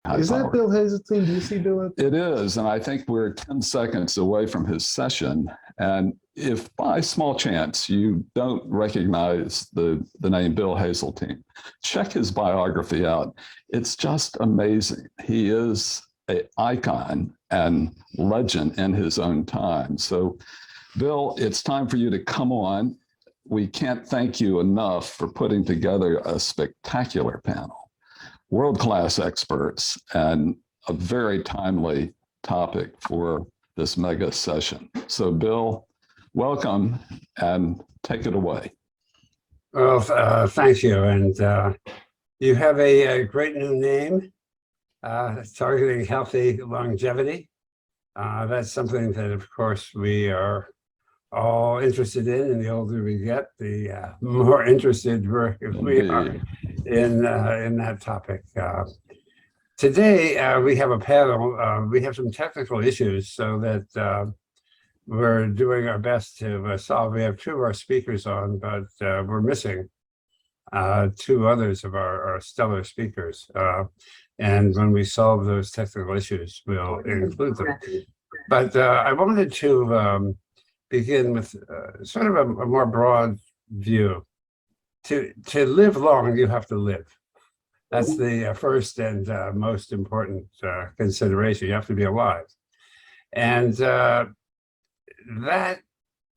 high Is that power. Bill Haseltine? Do you see Bill? It is, and I think we're 10 seconds away from his session. And if by small chance you don't recognize the name Bill Haseltine, check his biography out. It's just amazing. He is an icon and legend in his own time. So, Bill, it's time for you to come on. We can't thank you enough for putting together a spectacular panel, world-class experts, and a very timely topic for this mega session. So, Bill, welcome and take it away. Well, thank you. And you have a great new name, targeting healthy longevity. That's something that, of course, we are all interested in. And the older we get, the more interested we are in that topic. Today, we have a panel. We have some technical issues so that we're doing our best to solve. We have two of our speakers on, but we're missing two others of our stellar speakers. And when we solve those technical issues, we'll include them. But I wanted to begin with sort of a more broad view. To live long, you have to live. That's the first and most important consideration. You have to be alive. And that,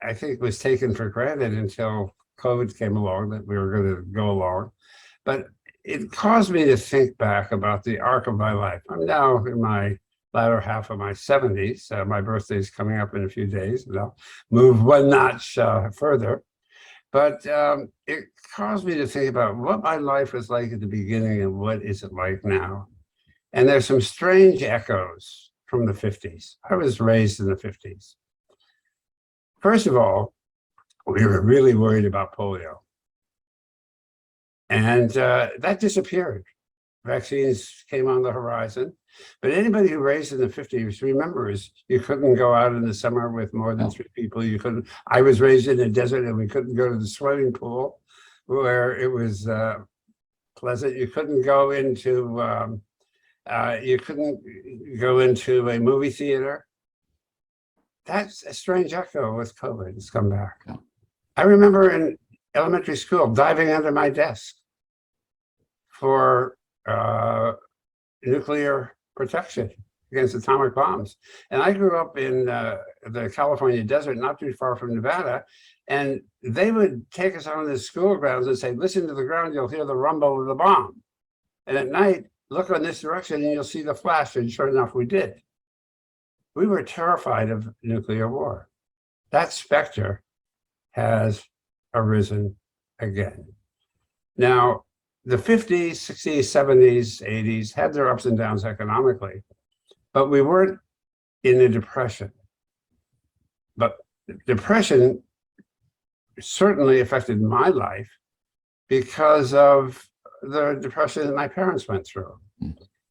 I think, was taken for granted until COVID came along, that we were going to go along. But it caused me to think back about the arc of my life. I'm now in my latter half of my 70s. My birthday is coming up in a few days, and I'll move one notch further. But it caused me to think about what my life was like at the beginning and what is it like now. And there's some strange echoes from the 50s. I was raised in the 50s. First of all, we were really worried about polio. And that disappeared. Vaccines came on the horizon. But anybody who raised in the 50s remembers you couldn't go out in the summer with more than 3 people. You couldn't. I was raised in a desert and we couldn't go to the swimming pool where it was pleasant. You couldn't go into a movie theater. That's a strange echo with COVID. It's come back. Yeah. I remember in elementary school diving under my desk for nuclear protection against atomic bombs. And I grew up in the California desert, not too far from Nevada, and they would take us on the school grounds and say, listen to the ground, you'll hear the rumble of the bomb. And at night, look on this direction and you'll see the flash, and sure enough, we did. We were terrified of nuclear war. That specter has arisen again. Now, the 50s, 60s, 70s, 80s had their ups and downs economically, but we weren't in a depression. But depression certainly affected my life because of the depression that my parents went through.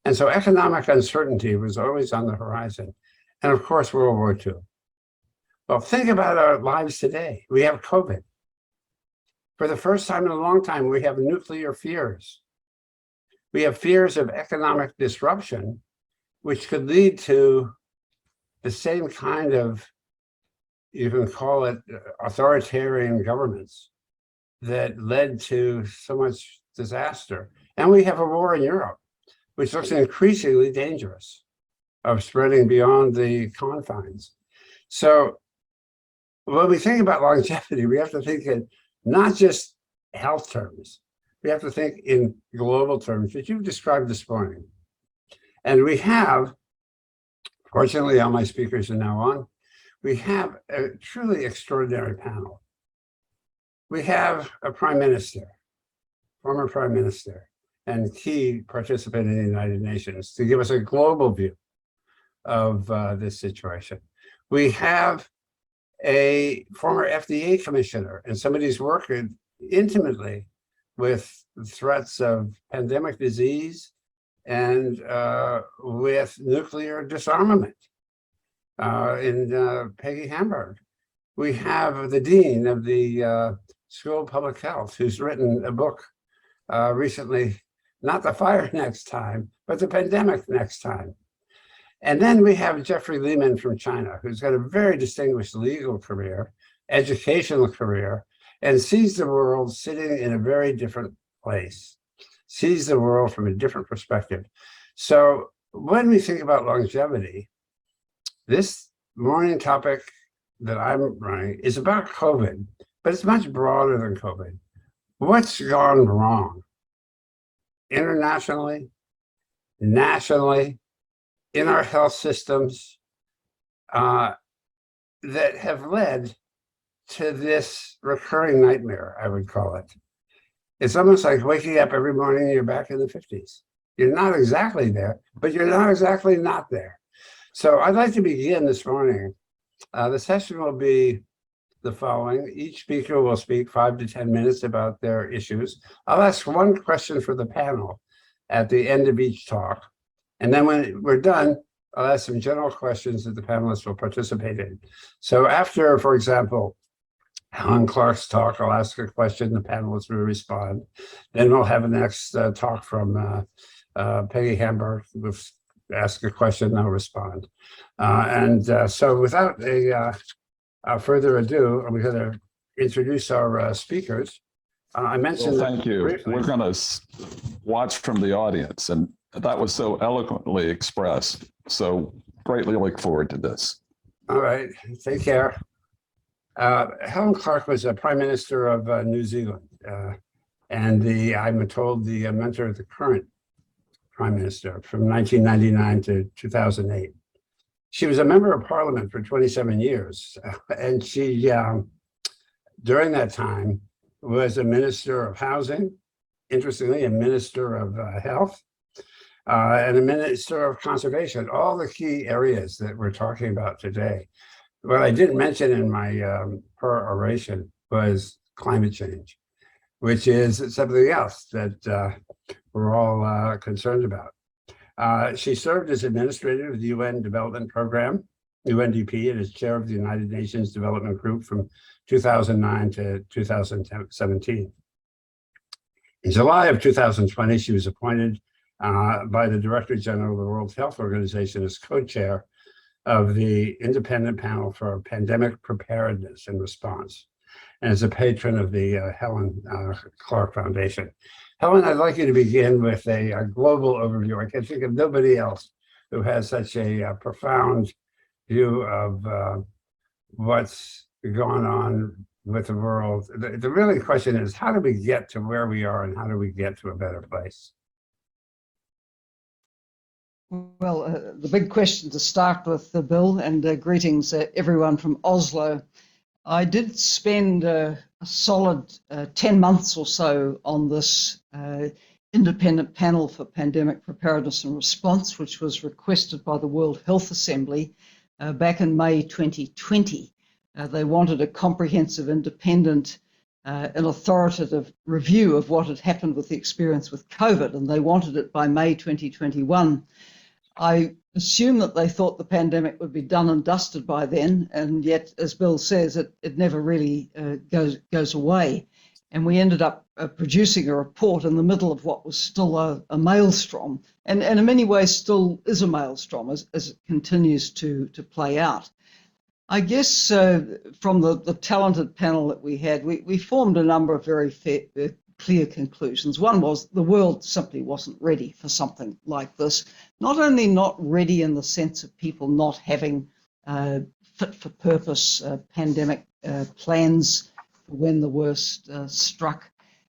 And so economic uncertainty was always on the horizon. And of course, World War II. Well, think about our lives today. We have COVID. For the first time in a long time, we have nuclear fears. We have fears of economic disruption, which could lead to the same kind of, you can call it authoritarian governments that led to so much disaster. And we have a war in Europe, which looks increasingly dangerous, of spreading beyond the confines. So when we think about longevity, we have to think in not just health terms. We have to think in global terms, which you've described this morning. And we have, fortunately, all my speakers are now on, we have a truly extraordinary panel. We have a prime minister, former prime minister, and key participant in the United Nations to give us a global view of this situation. We have a former FDA commissioner and somebody who's working intimately with threats of pandemic disease and with nuclear disarmament in Peggy Hamburg. We have the dean of the School of Public Health, who's written a book recently not the fire next time, but the pandemic next time. And then we have Jeffrey Lehman from China, who's got a very distinguished legal career, educational career, and sees the world sitting in a very different place, sees the world from a different perspective. So when we think about longevity, this morning topic that I'm running is about COVID, but it's much broader than COVID. What's gone wrong internationally, nationally, in our health systems that have led to this recurring nightmare, I would call it. It's almost like waking up every morning and you're back in the 50s. You're not exactly there, but you're not exactly not there. So I'd like to begin this morning. The session will be the following. Each speaker will speak 5 to 10 minutes about their issues. I'll ask one question for the panel at the end of each talk. And then when we're done, I'll ask some general questions that the panelists will participate in. So after, for example, Helen Clark's talk, I'll ask a question, the panelists will respond. Then we'll have a next talk from Peggy Hamburg, who will ask a question, they'll respond. So without further ado, I'm going to introduce our speakers. I mentioned thank you. Briefly. We're going to watch from the audience, and that was so eloquently expressed. So greatly look forward to this. All right, take care. Helen Clark was a Prime Minister of New Zealand, and I'm told the mentor of the current Prime Minister from 1999 to 2008. She was a member of Parliament for 27 years, and she, during that time, was a Minister of Housing, interestingly, a Minister of Health, and a Minister of Conservation, all the key areas that we're talking about today. What I didn't mention in my peroration was climate change, which is something else that we're all concerned about. She served as administrator of the UN Development Program, UNDP, and as chair of the United Nations Development Group from 2009 to 2017. In July of 2020, she was appointed by the Director General of the World Health Organization as co-chair of the Independent Panel for Pandemic Preparedness and Response, and as a patron of the Helen Clark Foundation. Helen, I'd like you to begin with a global overview. I can think of nobody else who has such a profound view of what's gone on with the world. The really question is, how do we get to where we are and how do we get to a better place? Well, the big question to start with, Bill, and greetings everyone from Oslo. I did spend a solid 10 months or so on this independent panel for pandemic preparedness and response, which was requested by the World Health Assembly back in May 2020. They wanted a comprehensive, independent and authoritative review of what had happened with the experience with COVID, and they wanted it by May 2021. I assume that they thought the pandemic would be done and dusted by then, and yet, as Bill says, it never really goes away. And we ended up producing a report in the middle of what was still a maelstrom, and in many ways still is a maelstrom as it continues to play out. I guess from the talented panel that we had, we formed a number of very clear conclusions. One was the world simply wasn't ready for something like this. Not only not ready in the sense of people not having fit for purpose pandemic plans when the worst struck,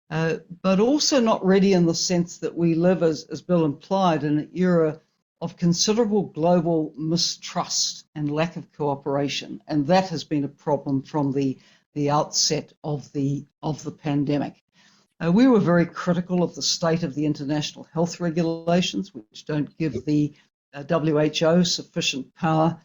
but also not ready in the sense that we live, as Bill implied, in an era of considerable global mistrust and lack of cooperation. And that has been a problem from the outset of the pandemic. We were very critical of the state of the international health regulations, which don't give the WHO sufficient power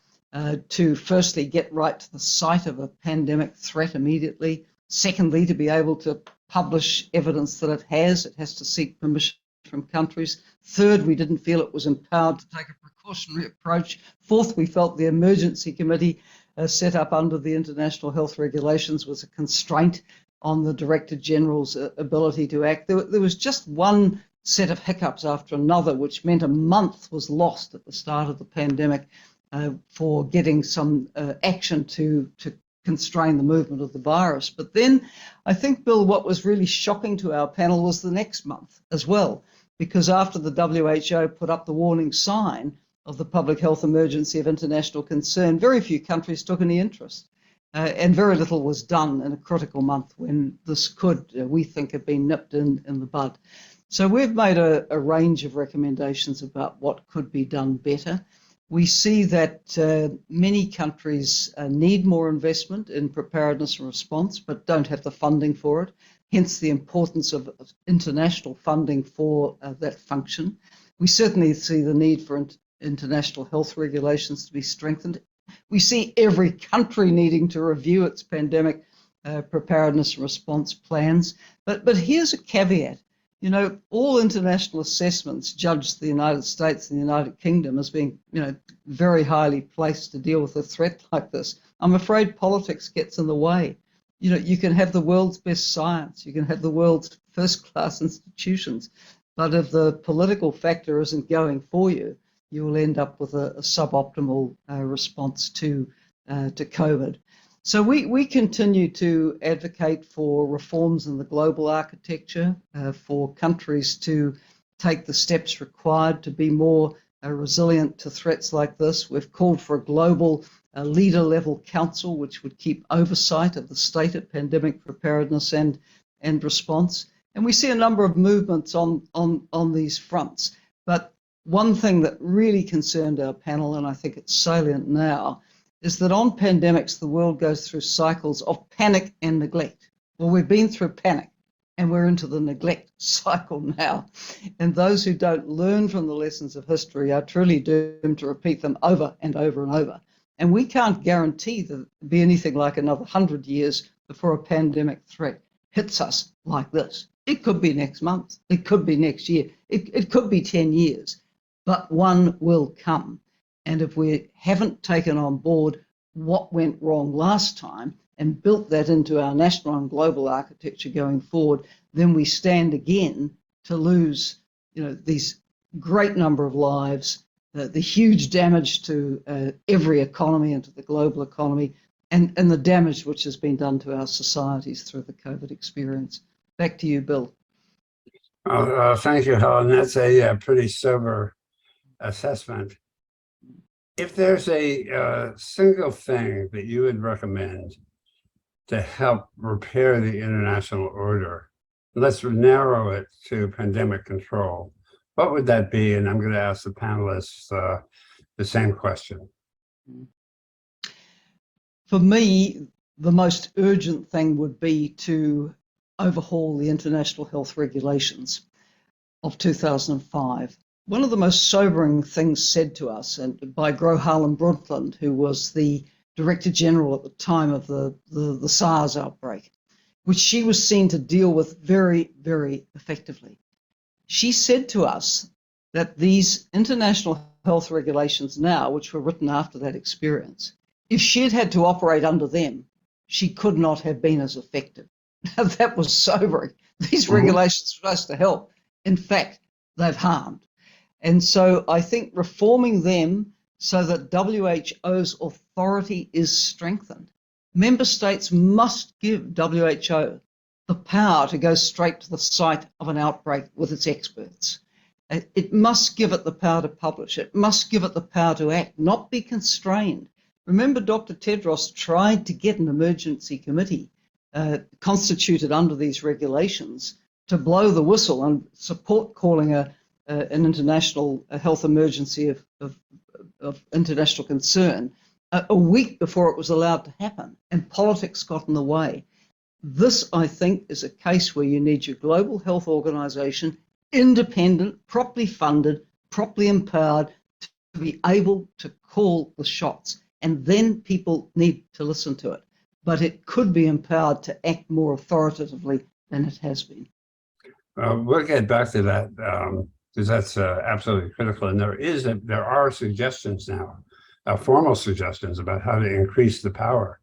to firstly get right to the site of a pandemic threat immediately. Secondly, to be able to publish evidence that it has to seek permission from countries. Third, we didn't feel it was empowered to take a precautionary approach. Fourth, we felt the emergency committee set up under the international health regulations was a constraint on the Director General's ability to act. There was just one set of hiccups after another, which meant a month was lost at the start of the pandemic for getting some action to constrain the movement of the virus. But then I think, Bill, what was really shocking to our panel was the next month as well, because after the WHO put up the warning sign of the public health emergency of international concern, very few countries took any interest. And very little was done in a critical month when this could, we think, have been nipped in the bud. So we've made a range of recommendations about what could be done better. We see that many countries need more investment in preparedness and response, but don't have the funding for it, hence the importance of international funding for that function. We certainly see the need for international health regulations to be strengthened. We see every country needing to review its pandemic preparedness and response plans. But here's a caveat. You know, all international assessments judge the United States and the United Kingdom as being, very highly placed to deal with a threat like this. I'm afraid politics gets in the way. You can have the world's best science, you can have the world's first-class institutions, but if the political factor isn't going for you, you will end up with a suboptimal response to COVID. So we continue to advocate for reforms in the global architecture, for countries to take the steps required to be more resilient to threats like this. We've called for a global leader-level council, which would keep oversight of the state of pandemic preparedness and response. And we see a number of movements on these fronts. But one thing that really concerned our panel, and I think it's salient now, is that on pandemics, the world goes through cycles of panic and neglect. Well, we've been through panic and we're into the neglect cycle now. And those who don't learn from the lessons of history are truly doomed to repeat them over and over and over. And we can't guarantee that it'll be anything like another 100 years before a pandemic threat hits us like this. It could be next month. It could be next year. It could be 10 years, but one will come. And if we haven't taken on board what went wrong last time and built that into our national and global architecture going forward, then we stand again to lose, these great number of lives, the huge damage to every economy and to the global economy, and the damage which has been done to our societies through the COVID experience. Back to you, Bill. Thank you, Helen. That's a pretty sober assessment. If there's a single thing that you would recommend to help repair the international order, let's narrow it to pandemic control, what would that be? And I'm going to ask the panelists the same question. For me, the most urgent thing would be to overhaul the international health regulations of 2005. One of the most sobering things said to us, and by Gro Harlem Brundtland, who was the Director General at the time of the SARS outbreak, which she was seen to deal with very, very effectively. She said to us that these international health regulations now, which were written after that experience, if she had had to operate under them, she could not have been as effective. That was sobering. These regulations were supposed to help. In fact, they've harmed. And so I think reforming them so that WHO's authority is strengthened. Member states must give WHO the power to go straight to the site of an outbreak with its experts. It must give it the power to publish. It must give it the power to act, not be constrained. Remember, Dr. Tedros tried to get an emergency committee constituted under these regulations to blow the whistle and support calling an international health emergency of international concern a week before it was allowed to happen, and politics got in the way. This, I think, is a case where you need your global health organization, independent, properly funded, properly empowered, to be able to call the shots. And then people need to listen to it. But it could be empowered to act more authoritatively than it has been. We'll get back to that because that's absolutely critical. And there are suggestions now, formal suggestions about how to increase the power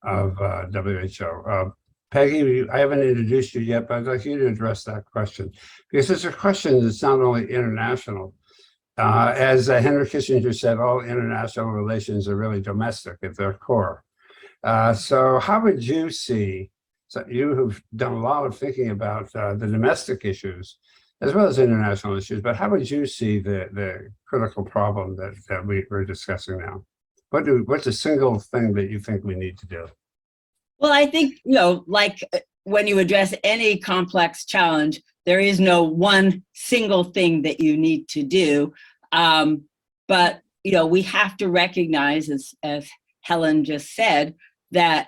of WHO. Peggy, I haven't introduced you yet, but I'd like you to address that question because it's a question that's not only international. As Henry Kissinger said, all international relations are really domestic at their core. So how would you see, so you who've done a lot of thinking about the domestic issues as well as international issues, but how would you see the critical problem that we're discussing now? What's the single thing that you think we need to do? Well, I think, like when you address any complex challenge, there is no one single thing that you need to do. But, we have to recognize, as Helen just said, that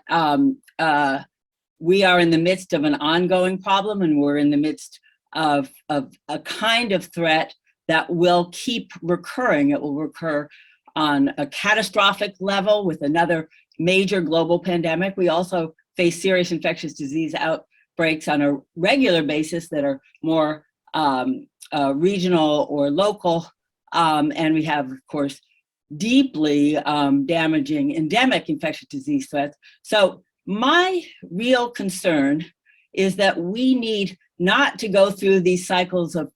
we are in the midst of an ongoing problem, and we're in the midst of a kind of threat that will keep recurring. It will recur on a catastrophic level with another major global pandemic. We also face serious infectious disease outbreaks on a regular basis that are more regional or local. And we have, of course, deeply damaging endemic infectious disease threats. So my real concern is that we need not to go through these cycles of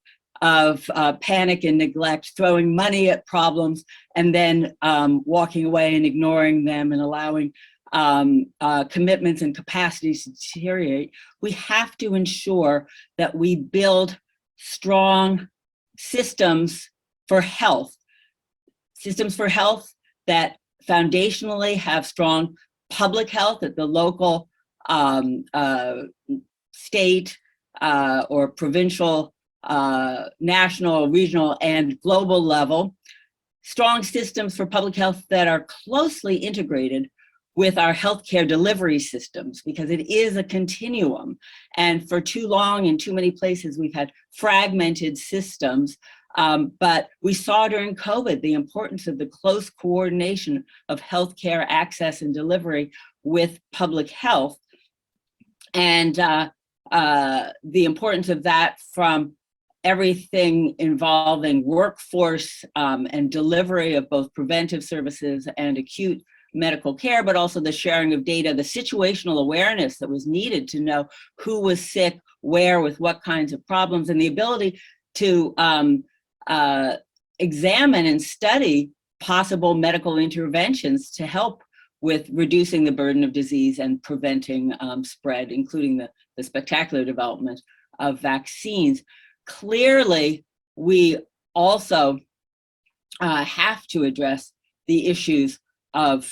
panic and neglect, throwing money at problems and then walking away and ignoring them and allowing commitments and capacities to deteriorate. We have to ensure that we build strong systems for health that foundationally have strong public health at the local, state, or provincial, national, regional, and global level. Strong systems for public health that are closely integrated with our healthcare delivery systems, because it is a continuum. And for too long, in too many places, we've had fragmented systems. But we saw during COVID the importance of the close coordination of healthcare access and delivery with public health, and the importance of that from everything involving workforce and delivery of both preventive services and acute medical care, but also the sharing of data, the situational awareness that was needed to know who was sick, where, with what kinds of problems, and the ability to examine and study possible medical interventions to help with reducing the burden of disease and preventing spread, including the spectacular development of vaccines. Clearly, we also have to address the issues of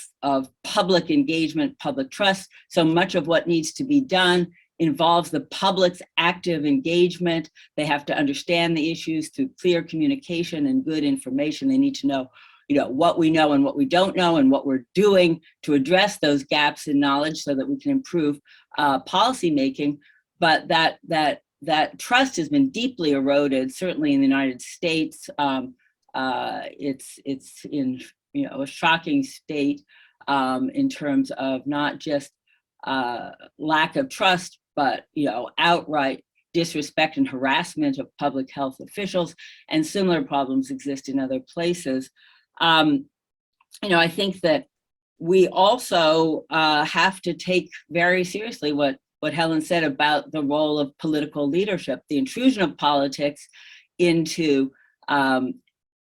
public engagement, public trust. So much of what needs to be done involves the public's active engagement. They have to understand the issues through clear communication and good information. They need to know, what we know and what we don't know, and what we're doing to address those gaps in knowledge so that we can improve policy making. But that trust has been deeply eroded, certainly in the United States. It's in a shocking state in terms of not just lack of trust, but outright disrespect and harassment of public health officials, and similar problems exist in other places. I think that we also have to take very seriously what Helen said about the role of political leadership. The intrusion of politics into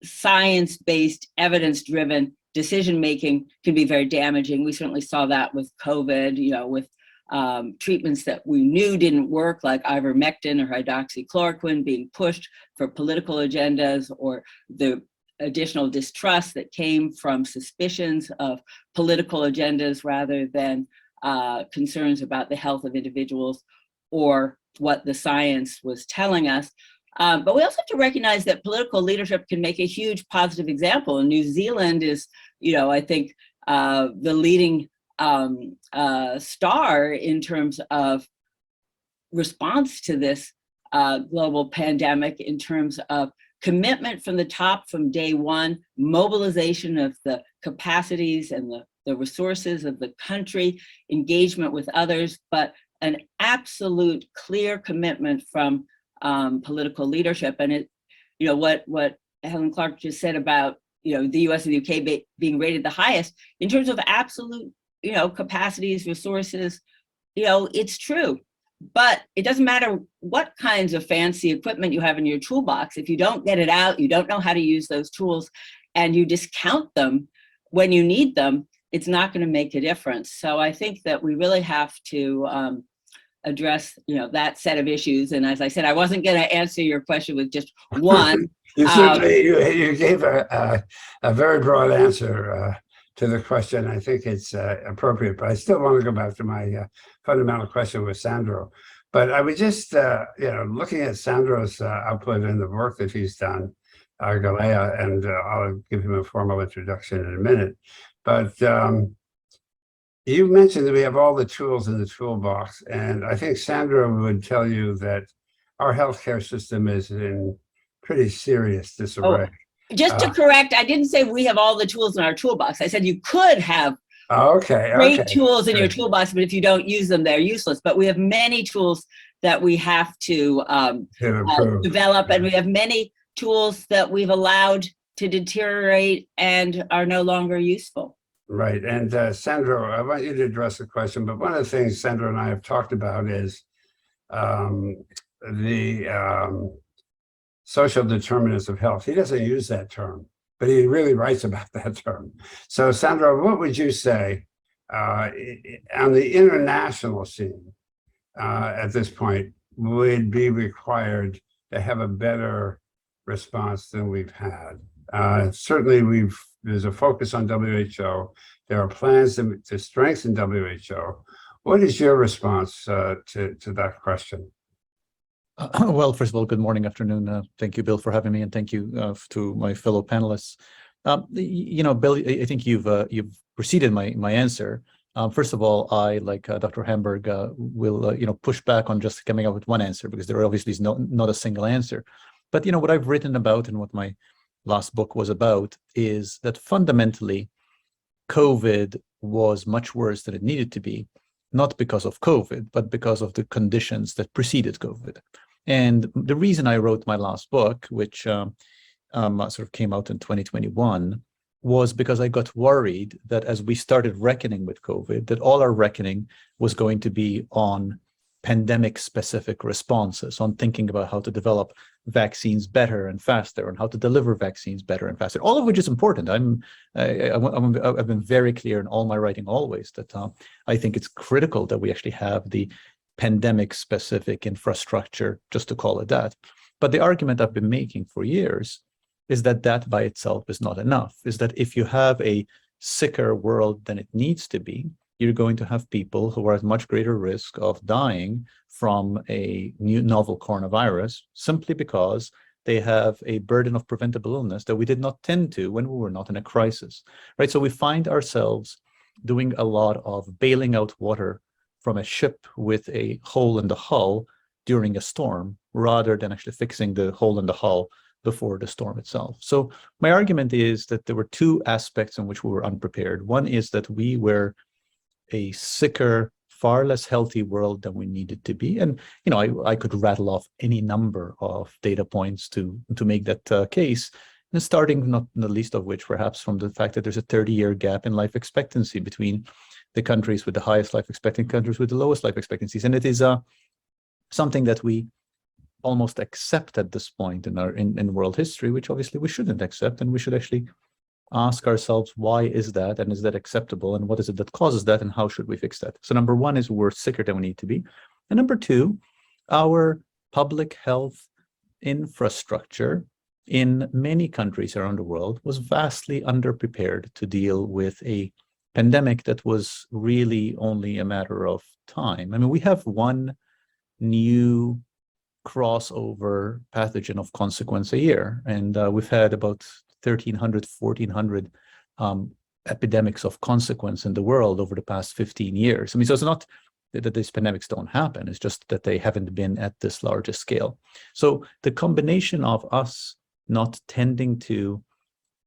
science-based, evidence-driven decision-making can be very damaging. We certainly saw that with COVID, with treatments that we knew didn't work, like ivermectin or hydroxychloroquine, being pushed for political agendas, or the additional distrust that came from suspicions of political agendas rather than concerns about the health of individuals or what the science was telling us. But we also have to recognize that political leadership can make a huge positive example. And New Zealand is, I think, the leading star in terms of response to this global pandemic, in terms of commitment from the top from day one, mobilization of the capacities and the resources of the country, engagement with others, but an absolute clear commitment from political leadership. And what Helen Clark just said about the US and the UK being rated the highest in terms of absolute capacities, resources, it's true. But it doesn't matter what kinds of fancy equipment you have in your toolbox. If you don't get it out, you don't know how to use those tools, and you discount them when you need them, it's not going to make a difference. So I think that we really have to address, that set of issues. And as I said, I wasn't going to answer your question with just one. You certainly you gave a very broad answer to the question. I think it's appropriate, but I still want to go back to my fundamental question with Sandro. But I was just, looking at Sandro's output and the work that he's done, Galea, and I'll give him a formal introduction in a minute. But you mentioned that we have all the tools in the toolbox, and I think Sandro would tell you that our healthcare system is in pretty serious disarray. Just to correct, I didn't say we have all the tools in our toolbox. I said you could have great tools in your toolbox, but if you don't use them, they're useless. But we have many tools that we have to develop, and we have many tools that we've allowed to deteriorate and are no longer useful. Right. And Sandro, I want you to address the question, but one of the things Sandro and I have talked about is the social determinants of health. He doesn't use that term, but he really writes about that term. So Sandro, what would you say on the international scene at this point would be required to have a better response than we've had? Certainly there's a focus on WHO. There are plans to strengthen WHO. What is your response to that question? Well, first of all, good morning, afternoon. Thank you, Bill, for having me, and thank you to my fellow panelists. Bill, I think you've preceded my answer. First of all, I, like Dr. Hamburg, will push back on just coming up with one answer, because there obviously is not a single answer. But what I've written about and what my last book was about is that fundamentally, COVID was much worse than it needed to be, not because of COVID, but because of the conditions that preceded COVID. And the reason I wrote my last book, which sort of came out in 2021, was because I got worried that as we started reckoning with COVID, that all our reckoning was going to be on pandemic-specific responses, on thinking about how to develop vaccines better and faster, and how to deliver vaccines better and faster, all of which is important. I've been very clear in all my writing always that I think it's critical that we actually have the pandemic-specific infrastructure, just to call it that. But the argument I've been making for years is that that by itself is not enough, is that if you have a sicker world than it needs to be, you're going to have people who are at much greater risk of dying from a new novel coronavirus simply because they have a burden of preventable illness that we did not tend to when we were not in a crisis, right? So we find ourselves doing a lot of bailing out water from a ship with a hole in the hull during a storm, rather than actually fixing the hole in the hull before the storm itself. So my argument is that there were two aspects in which we were unprepared. One is that we were a sicker, far less healthy world than we needed to be. And, I could rattle off any number of data points to make that case, and starting not the least of which perhaps from the fact that there's a 30-year gap in life expectancy between the countries with the highest life expectancy, countries with the lowest life expectancies. And it is something that we almost accept at this point in world history, which obviously we shouldn't accept, and we should actually ask ourselves, why is that, and is that acceptable, and what is it that causes that, and how should we fix that? So number one is we're sicker than we need to be. And number two, our public health infrastructure in many countries around the world was vastly underprepared to deal with a pandemic that was really only a matter of time. I mean, we have one new crossover pathogen of consequence a year, and we've had about 1,300, 1,400 epidemics of consequence in the world over the past 15 years. I mean, so it's not that these pandemics don't happen, it's just that they haven't been at this large a scale. So the combination of us not tending to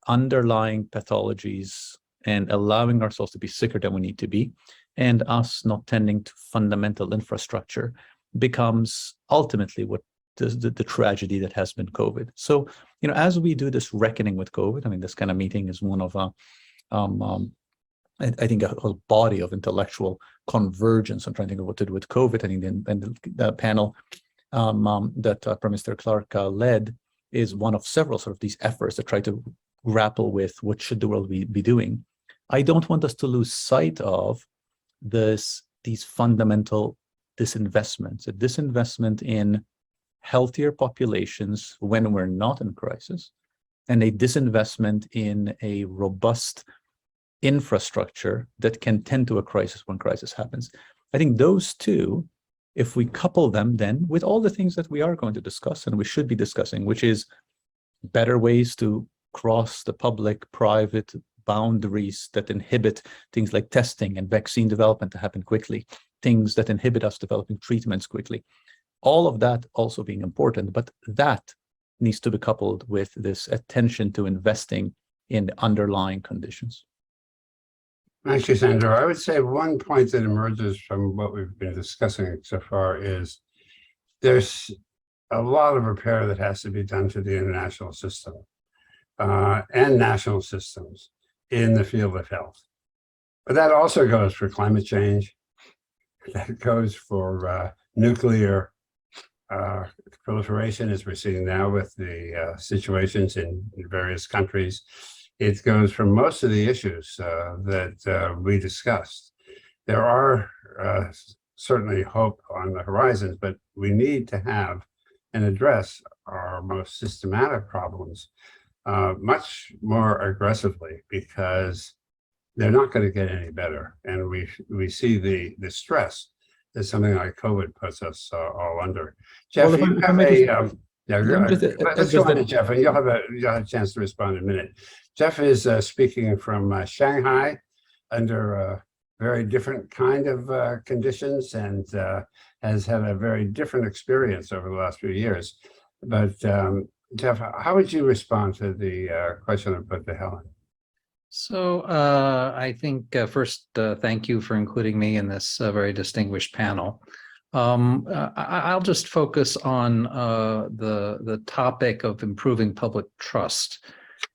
underlying pathologies and allowing ourselves to be sicker than we need to be, and us not tending to fundamental infrastructure becomes ultimately what the tragedy that has been COVID. So, as we do this reckoning with COVID, I mean, this kind of meeting is one of I think a whole body of intellectual convergence. I'm trying to think of what to do with COVID. I think the panel that Prime Minister Clark led is one of several sort of these efforts that try to grapple with what should the world be doing. I don't want us to lose sight of these fundamental disinvestments, a disinvestment in healthier populations when we're not in crisis, and a disinvestment in a robust infrastructure that can tend to a crisis when crisis happens. I think those two, if we couple them then with all the things that we are going to discuss and we should be discussing, which is better ways to cross the public-private boundaries that inhibit things like testing and vaccine development to happen quickly, things that inhibit us developing treatments quickly. All of that also being important, but that needs to be coupled with this attention to investing in underlying conditions. Thank you, Sandro. I would say one point that emerges from what we've been discussing so far is there's a lot of repair that has to be done to the international system and national systems in the field of health. But that also goes for climate change. That goes for nuclear proliferation, as we're seeing now with the situations in various countries. It goes for most of the issues that we discussed. There are certainly hope on the horizons, but we need to have and address our most systematic problems much more aggressively, because they're not going to get any better. And we see the stress that something like COVID puts us all under. Jeff, Well, you have let's go on to Jeff, and you'll have a chance to respond in a minute. Jeff is speaking from Shanghai under very different kind of conditions, and has had a very different experience over the last few years. But Jeff, how would you respond to the question I put to Helen? So I think first, thank you for including me in this very distinguished panel. I'll just focus on the topic of improving public trust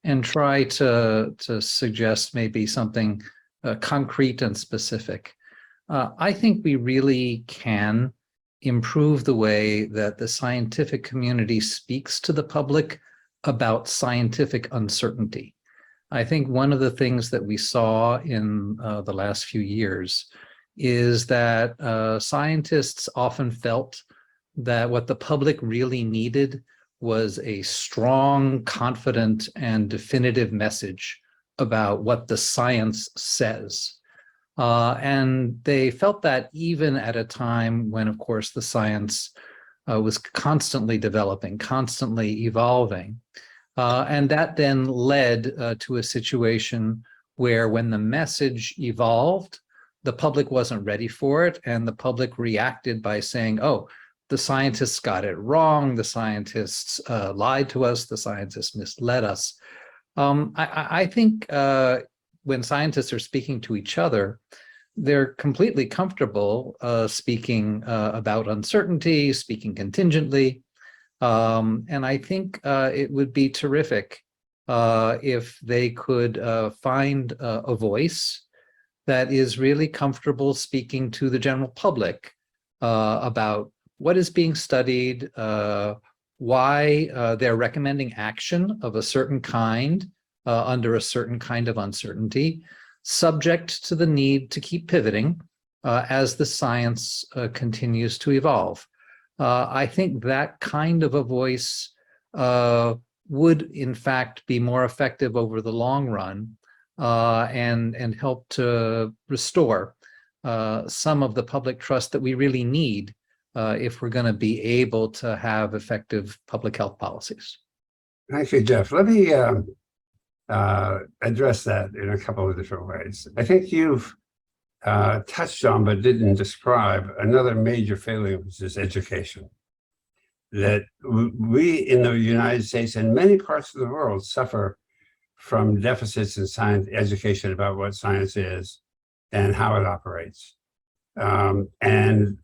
and try to suggest maybe something concrete and specific. I think we really can improve the way that the scientific community speaks to the public about scientific uncertainty. I think one of the things that we saw in the last few years is that scientists often felt that what the public really needed was a strong, confident, and definitive message about what the science says. And they felt that even at a time when, of course, the science was constantly developing, constantly evolving. And that then led to a situation where when the message evolved, the public wasn't ready for it, and the public reacted by saying, oh, the scientists got it wrong, the scientists lied to us, the scientists misled us. I think when scientists are speaking to each other, they're completely comfortable speaking about uncertainty, speaking contingently. And I think it would be terrific if they could find a voice that is really comfortable speaking to the general public about what is being studied, why they're recommending action of a certain kind under a certain kind of uncertainty, subject to the need to keep pivoting as the science continues to evolve. I think that kind of a voice would, in fact, be more effective over the long run and help to restore some of the public trust that we really need if we're going to be able to have effective public health policies. Thank you, Jeff. Let me address that in a couple of different ways. I think you've touched on but didn't describe another major failure, which is education. That we in the United States and many parts of the world suffer from deficits in science education about what science is and how it operates. And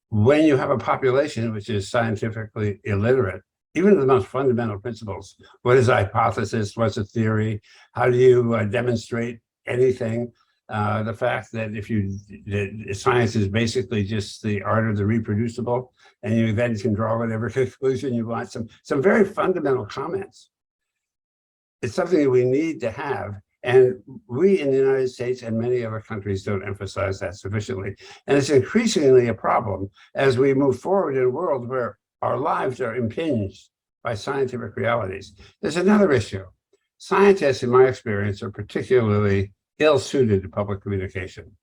when you have a population which is scientifically illiterate, even the most fundamental principles, what is a hypothesis, what's a theory, how do you demonstrate anything, The fact that science is basically just the art of the reproducible, and you then can draw whatever conclusion you want. Some very fundamental comments. It's something that we need to have. And we in the United States and many other countries don't emphasize that sufficiently. And it's increasingly a problem as we move forward in a world where our lives are impinged by scientific realities. There's another issue. Scientists, in my experience, are particularly ill-suited to public communication.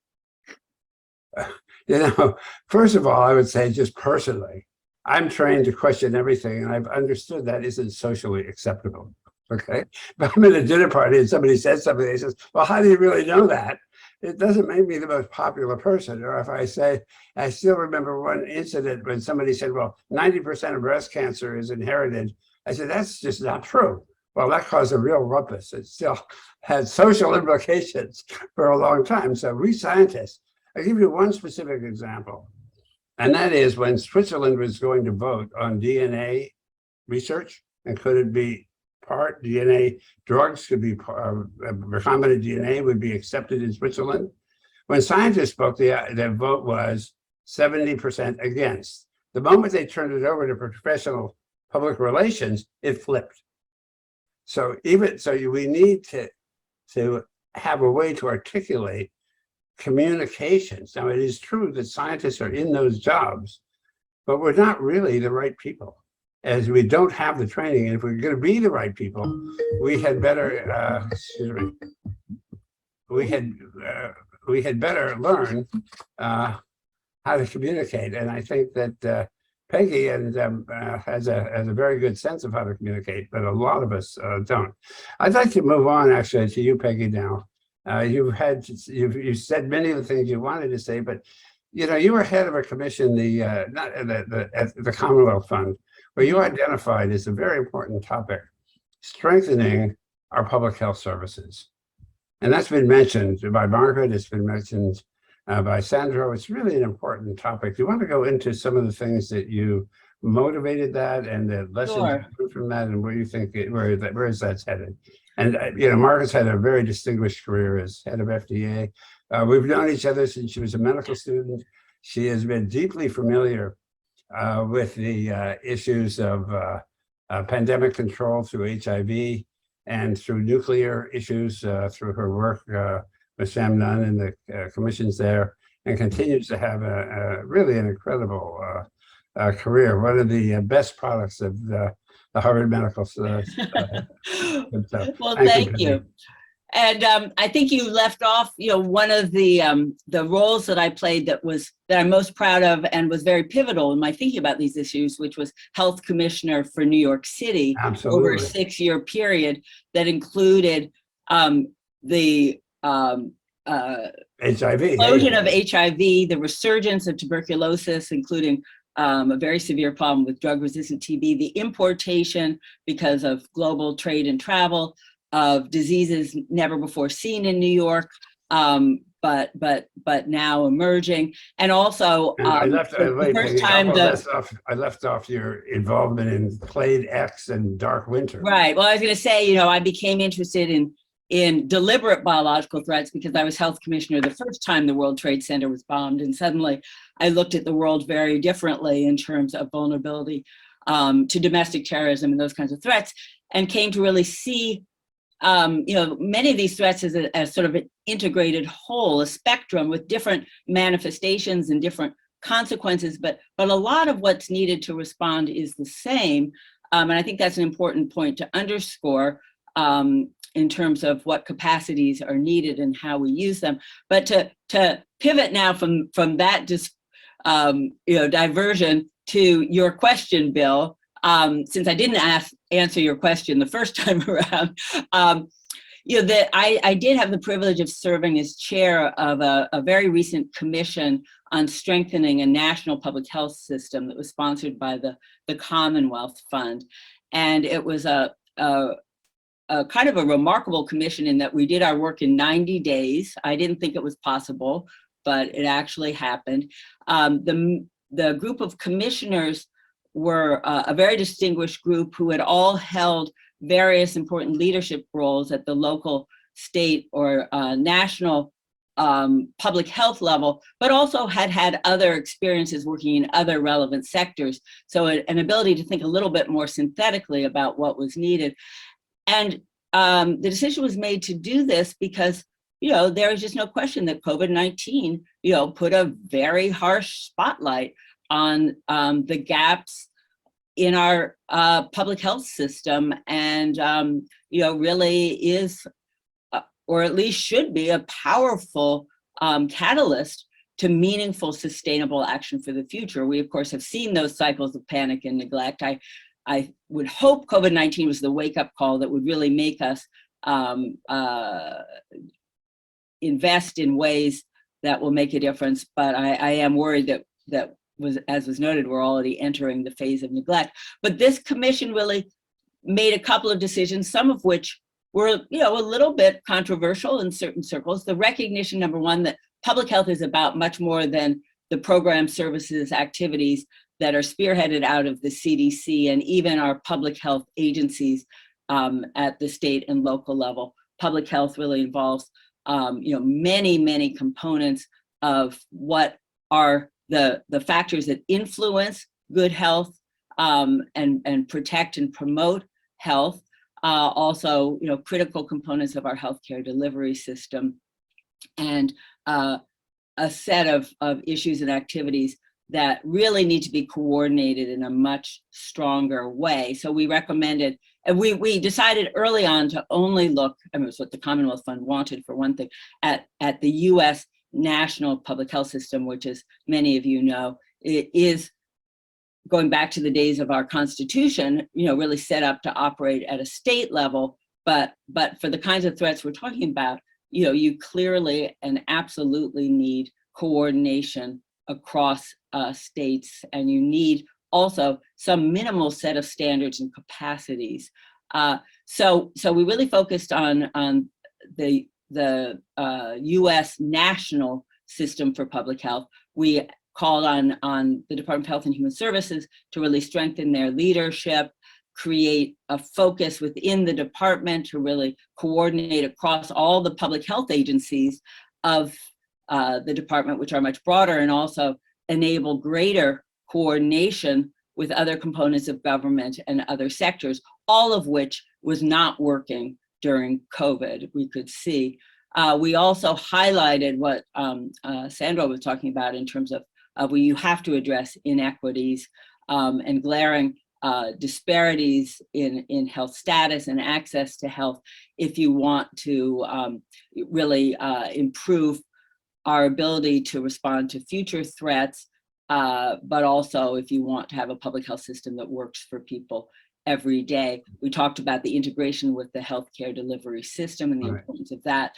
First of all, I would say just personally, I'm trained to question everything, and I've understood that isn't socially acceptable. Okay, but I'm at a dinner party and somebody says something, they says, well, how do you really know that? It doesn't make me the most popular person. Or if I say, I still remember one incident when somebody said, well, 90% of breast cancer is inherited. I said, that's just not true. Well, that caused a real rumpus. It still had social implications for a long time. So we scientists, I'll give you one specific example. And that is when Switzerland was going to vote on DNA research, and could it be part DNA drugs could be recombinant DNA would be accepted in Switzerland. When scientists spoke, the vote was 70% against. The moment they turned it over to professional public relations, it flipped. So we need to have a way to articulate communications. Now, it is true that scientists are in those jobs, but we're not really the right people, as we don't have the training. And if we're going to be the right people, we had better, we had better learn how to communicate. And I think that Peggy has a very good sense of how to communicate, but a lot of us don't. I'd like to move on actually to you, Peggy, now. You've said many of the things you wanted to say, but you were head of a commission, the Commonwealth Fund, where you identified as a very important topic, strengthening our public health services. And that's been mentioned by Margaret, it's been mentioned by Sandro. It's really an important topic. Do you want to go into some of the things that you motivated that and the lessons you learned from that, and where you think, where is that headed? And Margaret's had a very distinguished career as head of FDA. We've known each other since she was a medical student. She has been deeply familiar with the issues of pandemic control through HIV and through nuclear issues through her work with Sam Nunn and the commissions there, and continues to have really an incredible career. One of the best products of the Harvard Medical School. Well, thank you. And I think you left off, one of the roles that I played that I'm most proud of and was very pivotal in my thinking about these issues, which was health commissioner for New York City. Absolutely. Over a 6-year period that included the HIV, explosion of HIV, the resurgence of tuberculosis, including a very severe problem with drug-resistant TB, the importation because of global trade and travel of diseases never before seen in New York, but now emerging, and also I left off your involvement in Clade X and Dark Winter. Right. Well, I was going to say, I became interested in deliberate biological threats because I was health commissioner the first time the World Trade Center was bombed, and suddenly I looked at the world very differently in terms of vulnerability to domestic terrorism and those kinds of threats, and came to really see many of these threats as sort of an integrated whole, a spectrum with different manifestations and different consequences, but a lot of what's needed to respond is the same. And I think that's an important point to underscore in terms of what capacities are needed and how we use them. But to pivot now from that diversion to your question, Bill, since I didn't answer your question the first time around, that I did have the privilege of serving as chair of a very recent commission on strengthening a national public health system that was sponsored by the Commonwealth Fund. And it was a kind of a remarkable commission in that we did our work in 90 days. I didn't think it was possible, but it actually happened. The group of commissioners were a very distinguished group who had all held various important leadership roles at the local, state, or national public health level, but also had other experiences working in other relevant sectors. So an ability to think a little bit more synthetically about what was needed. And the decision was made to do this because, there is just no question that COVID-19, put a very harsh spotlight on the gaps in our public health system, and really is, or at least should be, a powerful catalyst to meaningful, sustainable action for the future. We, of course, have seen those cycles of panic and neglect. I would hope COVID-19 was the wake-up call that would really make us invest in ways that will make a difference. But I am worried that as was noted, we're already entering the phase of neglect. But this commission really made a couple of decisions, some of which were, a little bit controversial in certain circles. The recognition, number one, that public health is about much more than the program services activities that are spearheaded out of the CDC and even our public health agencies at the state and local level. Public health really involves, many components of what are the factors that influence good health and protect and promote health. Also, critical components of our healthcare delivery system, and a set of issues and activities that really need to be coordinated in a much stronger way. So we recommended, and we decided early on to only look, it was what the Commonwealth Fund wanted for one thing, at the US national public health system, which, as many of you know, it is, going back to the days of our Constitution, really set up to operate at a state level. But for the kinds of threats we're talking about, you clearly and absolutely need coordination across states, and you need also some minimal set of standards and capacities. So we really focused on the U.S. national system for public health. We called on the Department of Health and Human Services to really strengthen their leadership, create a focus within the department to really coordinate across all the public health agencies of the department, which are much broader, and also enable greater coordination with other components of government and other sectors, all of which was not working during COVID, we could see. We also highlighted what Sandro was talking about in terms of where you have to address inequities and glaring disparities in health status and access to health if you want to really improve our ability to respond to future threats, but also if you want to have a public health system that works for people every day. We talked about the integration with the healthcare delivery system and the importance of that,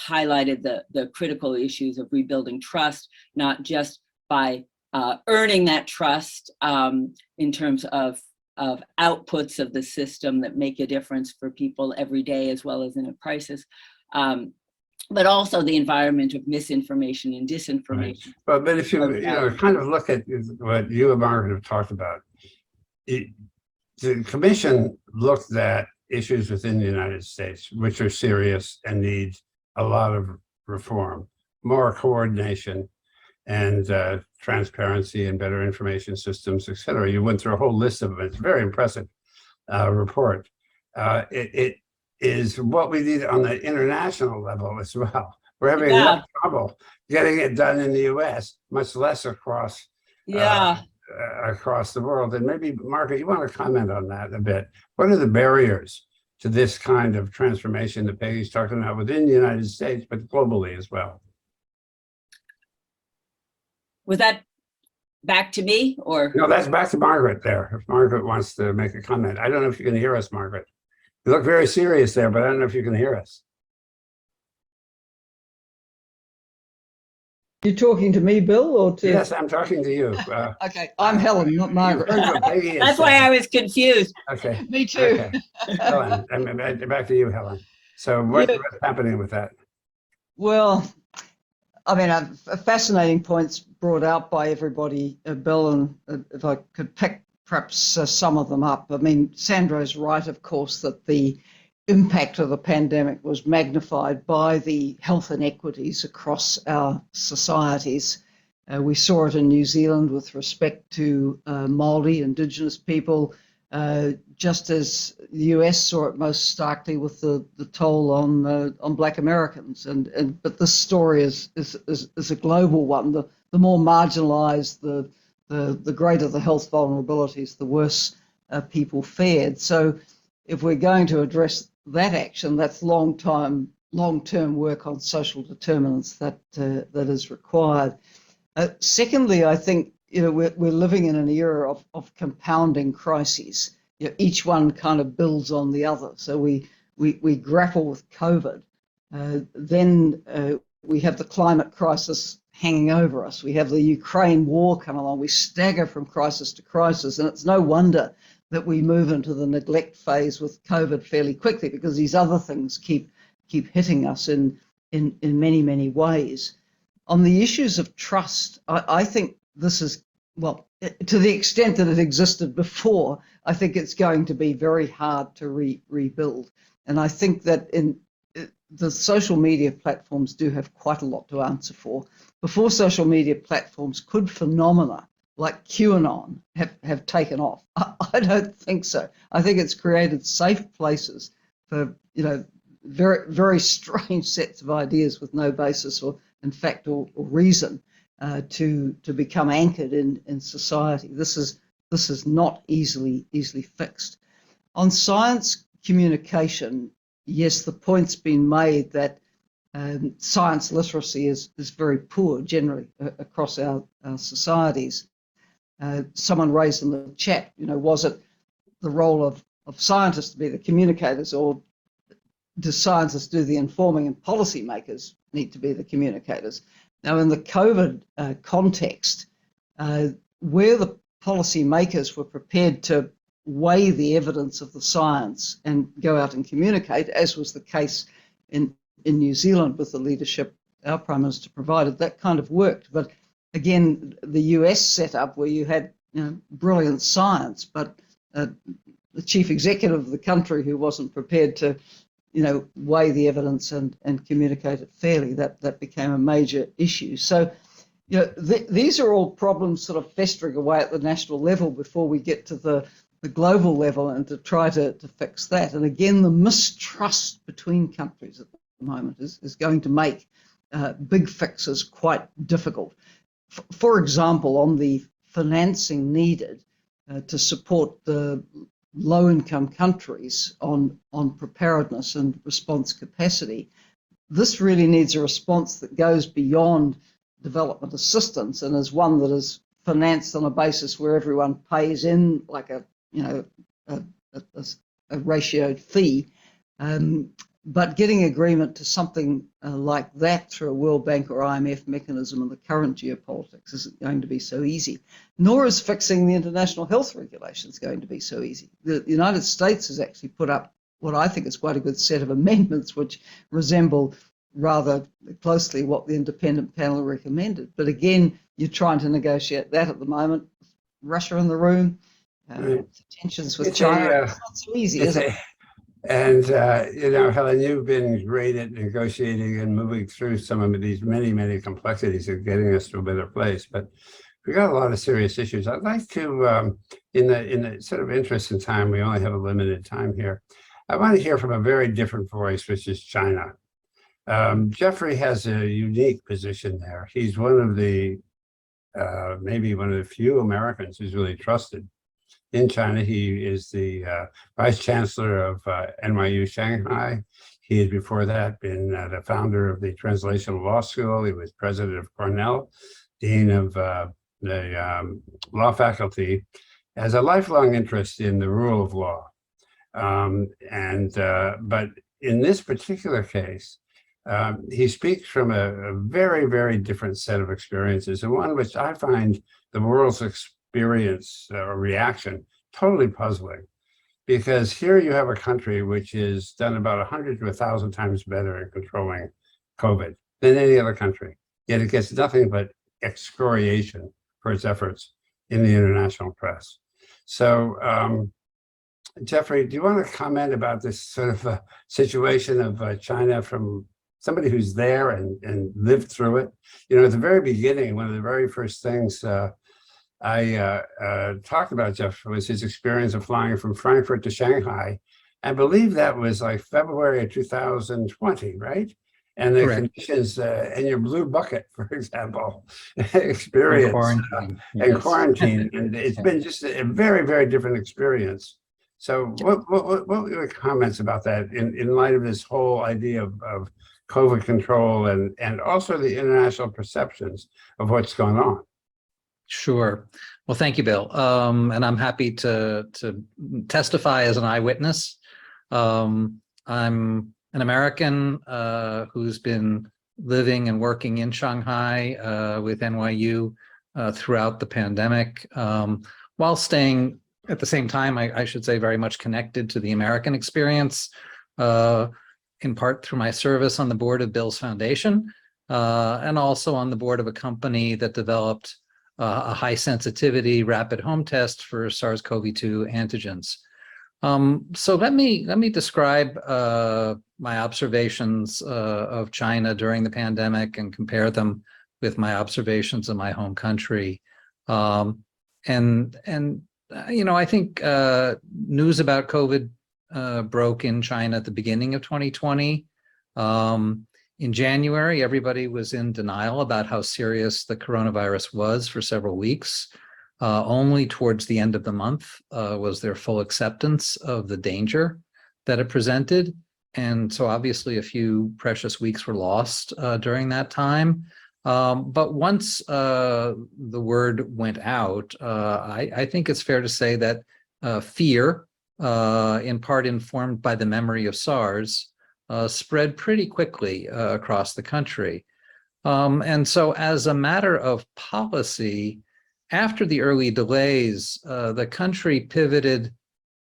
highlighted the critical issues of rebuilding trust, not just by earning that trust in terms of outputs of the system that make a difference for people every day as well as in a crisis, but also the environment of misinformation and disinformation. Right. But if you kind of look at what you and Margaret have talked about, the commission looked at issues within the United States, which are serious and need a lot of reform, more coordination, and transparency and better information systems, et cetera. You went through a whole list of them. It's a very impressive report. It is what we need on the international level as well. We're having enough trouble getting it done in the US, much less across across the world. And maybe, Margaret, you want to comment on that a bit. What are the barriers to this kind of transformation that Peggy's talking about within the United States, but globally as well? Was that back to me, or? No, that's back to Margaret there. If Margaret wants to make a comment. I don't know if you can hear us, Margaret. You look very serious there, but I don't know if you can hear us. You talking to me, Bill, or to? Yes, I'm talking to you. Okay, I'm Helen, not Margaret. That's why I was confused. Okay. Me too. Okay. Helen, back to you, Helen. So what's happening with that? Well, I mean, a fascinating points brought out by everybody, Bill, and if I could pick perhaps some of them up. I mean, Sandro's right, of course, that the impact of the pandemic was magnified by the health inequities across our societies. We saw it in New Zealand with respect to Māori, Indigenous people, just as the US saw it most starkly with the toll on Black Americans. But this story is a global one. The more marginalised, the greater the health vulnerabilities, the worse people fared. So if we're going to address that action, that's long-term work on social determinants that is required. Secondly, I think we're living in an era of compounding crises. Each one kind of builds on the other. So we grapple with COVID. Then we have the climate crisis hanging over us. We have the Ukraine war coming along. We stagger from crisis to crisis, and it's no wonder that we move into the neglect phase with COVID fairly quickly, because these other things keep hitting us in many, many ways. On the issues of trust, I think this is, well, to the extent that it existed before, I think it's going to be very hard to rebuild. And I think that the social media platforms do have quite a lot to answer for. Before social media platforms, could phenomena like QAnon have taken off? I don't think so. I think it's created safe places for very, very strange sets of ideas with no basis or in fact or reason to become anchored in society. This is not easily fixed. On science communication, yes, the point's been made that science literacy is very poor generally across our societies. Someone raised in the chat, was it the role of scientists to be the communicators, or do scientists do the informing and policymakers need to be the communicators? Now, in the COVID context, where the policymakers were prepared to weigh the evidence of the science and go out and communicate, as was the case in New Zealand with the leadership our Prime Minister provided, that kind of worked. But again, the US setup where you had brilliant science, but the chief executive of the country who wasn't prepared to weigh the evidence and communicate it fairly, that became a major issue. So these are all problems sort of festering away at the national level before we get to the global level and to try to fix that. And again, the mistrust between countries at the moment is going to make big fixes quite difficult. For example, on the financing needed to support the low-income countries on preparedness and response capacity, this really needs a response that goes beyond development assistance and is one that is financed on a basis where everyone pays in like a ratioed fee. But getting agreement to something like that through a World Bank or IMF mechanism in the current geopolitics isn't going to be so easy, nor is fixing the international health regulations going to be so easy. The United States has actually put up what I think is quite a good set of amendments which resemble rather closely what the independent panel recommended. But again, you're trying to negotiate that at the moment. Russia in the room, tensions with China, it's not so easy, is it? And, Helen, you've been great at negotiating and moving through some of these many, many complexities of getting us to a better place. But we got a lot of serious issues. I'd like to, in the sort of interest in time, we only have a limited time here. I want to hear from a very different voice, which is China. Jeffrey has a unique position there. He's one of the, maybe one of the few Americans who's really trusted in China. He is the Vice Chancellor of NYU Shanghai. He had before that been the founder of the Translational Law School. He was president of Cornell, dean of the law faculty, has a lifelong interest in the rule of law. But in this particular case, he speaks from a very, very different set of experiences, and one which I find the world's experience or reaction totally puzzling, because here you have a country which is done about 100 to 1,000 times better in controlling COVID than any other country, yet it gets nothing but excoriation for its efforts in the international press. So Jeffrey, do you want to comment about this sort of situation of China from somebody who's there and lived through it? You know, at the very beginning, one of the very first things I talked about, Jeff, was his experience of flying from Frankfurt to Shanghai. I believe that was like February of 2020, right? And the Correct. conditions in your blue bucket, for example, experience Quarantine. and Yes. quarantine. And it's been just a very, very different experience. So what were your comments about that in light of this whole idea of COVID control and also the international perceptions of what's going on? Sure. Well, thank you, Bill. And I'm happy to testify as an eyewitness. I'm an American who's been living and working in Shanghai with NYU throughout the pandemic, while staying at the same time, I should say, very much connected to the American experience, in part through my service on the board of Bill's Foundation, and also on the board of a company that developed a high sensitivity rapid home test for SARS-CoV-2 antigens. So let me describe my observations of China during the pandemic and compare them with my observations in my home country. You know, I think news about COVID broke in China at the beginning of 2020. In January, everybody was in denial about how serious the coronavirus was for several weeks. Only towards the end of the month was there full acceptance of the danger that it presented. And so obviously a few precious weeks were lost during that time. But once the word went out, I think it's fair to say that fear, in part informed by the memory of SARS, spread pretty quickly across the country. And so as a matter of policy, after the early delays, the country pivoted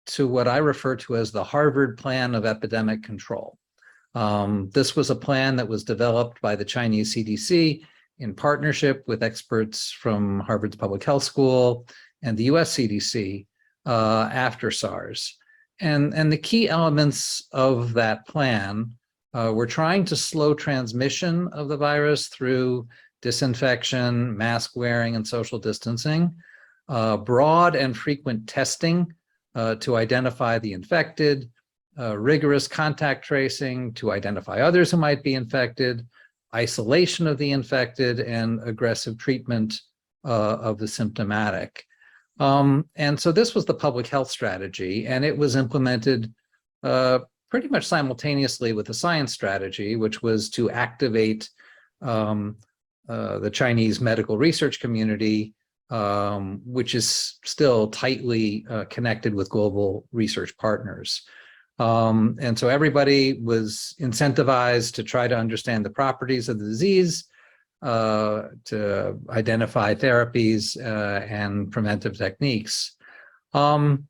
to what I refer to as the Harvard Plan of Epidemic Control. This was a plan that was developed by the Chinese CDC in partnership with experts from Harvard's Public Health School and the US CDC after SARS. And the key elements of that plan were trying to slow transmission of the virus through disinfection, mask wearing, and social distancing, broad and frequent testing to identify the infected, rigorous contact tracing to identify others who might be infected, isolation of the infected, and aggressive treatment of the symptomatic. And so this was the public health strategy, and it was implemented pretty much simultaneously with the science strategy, which was to activate the Chinese medical research community, which is still tightly connected with global research partners. And so everybody was incentivized to try to understand the properties of the disease, to identify therapies and preventive techniques. And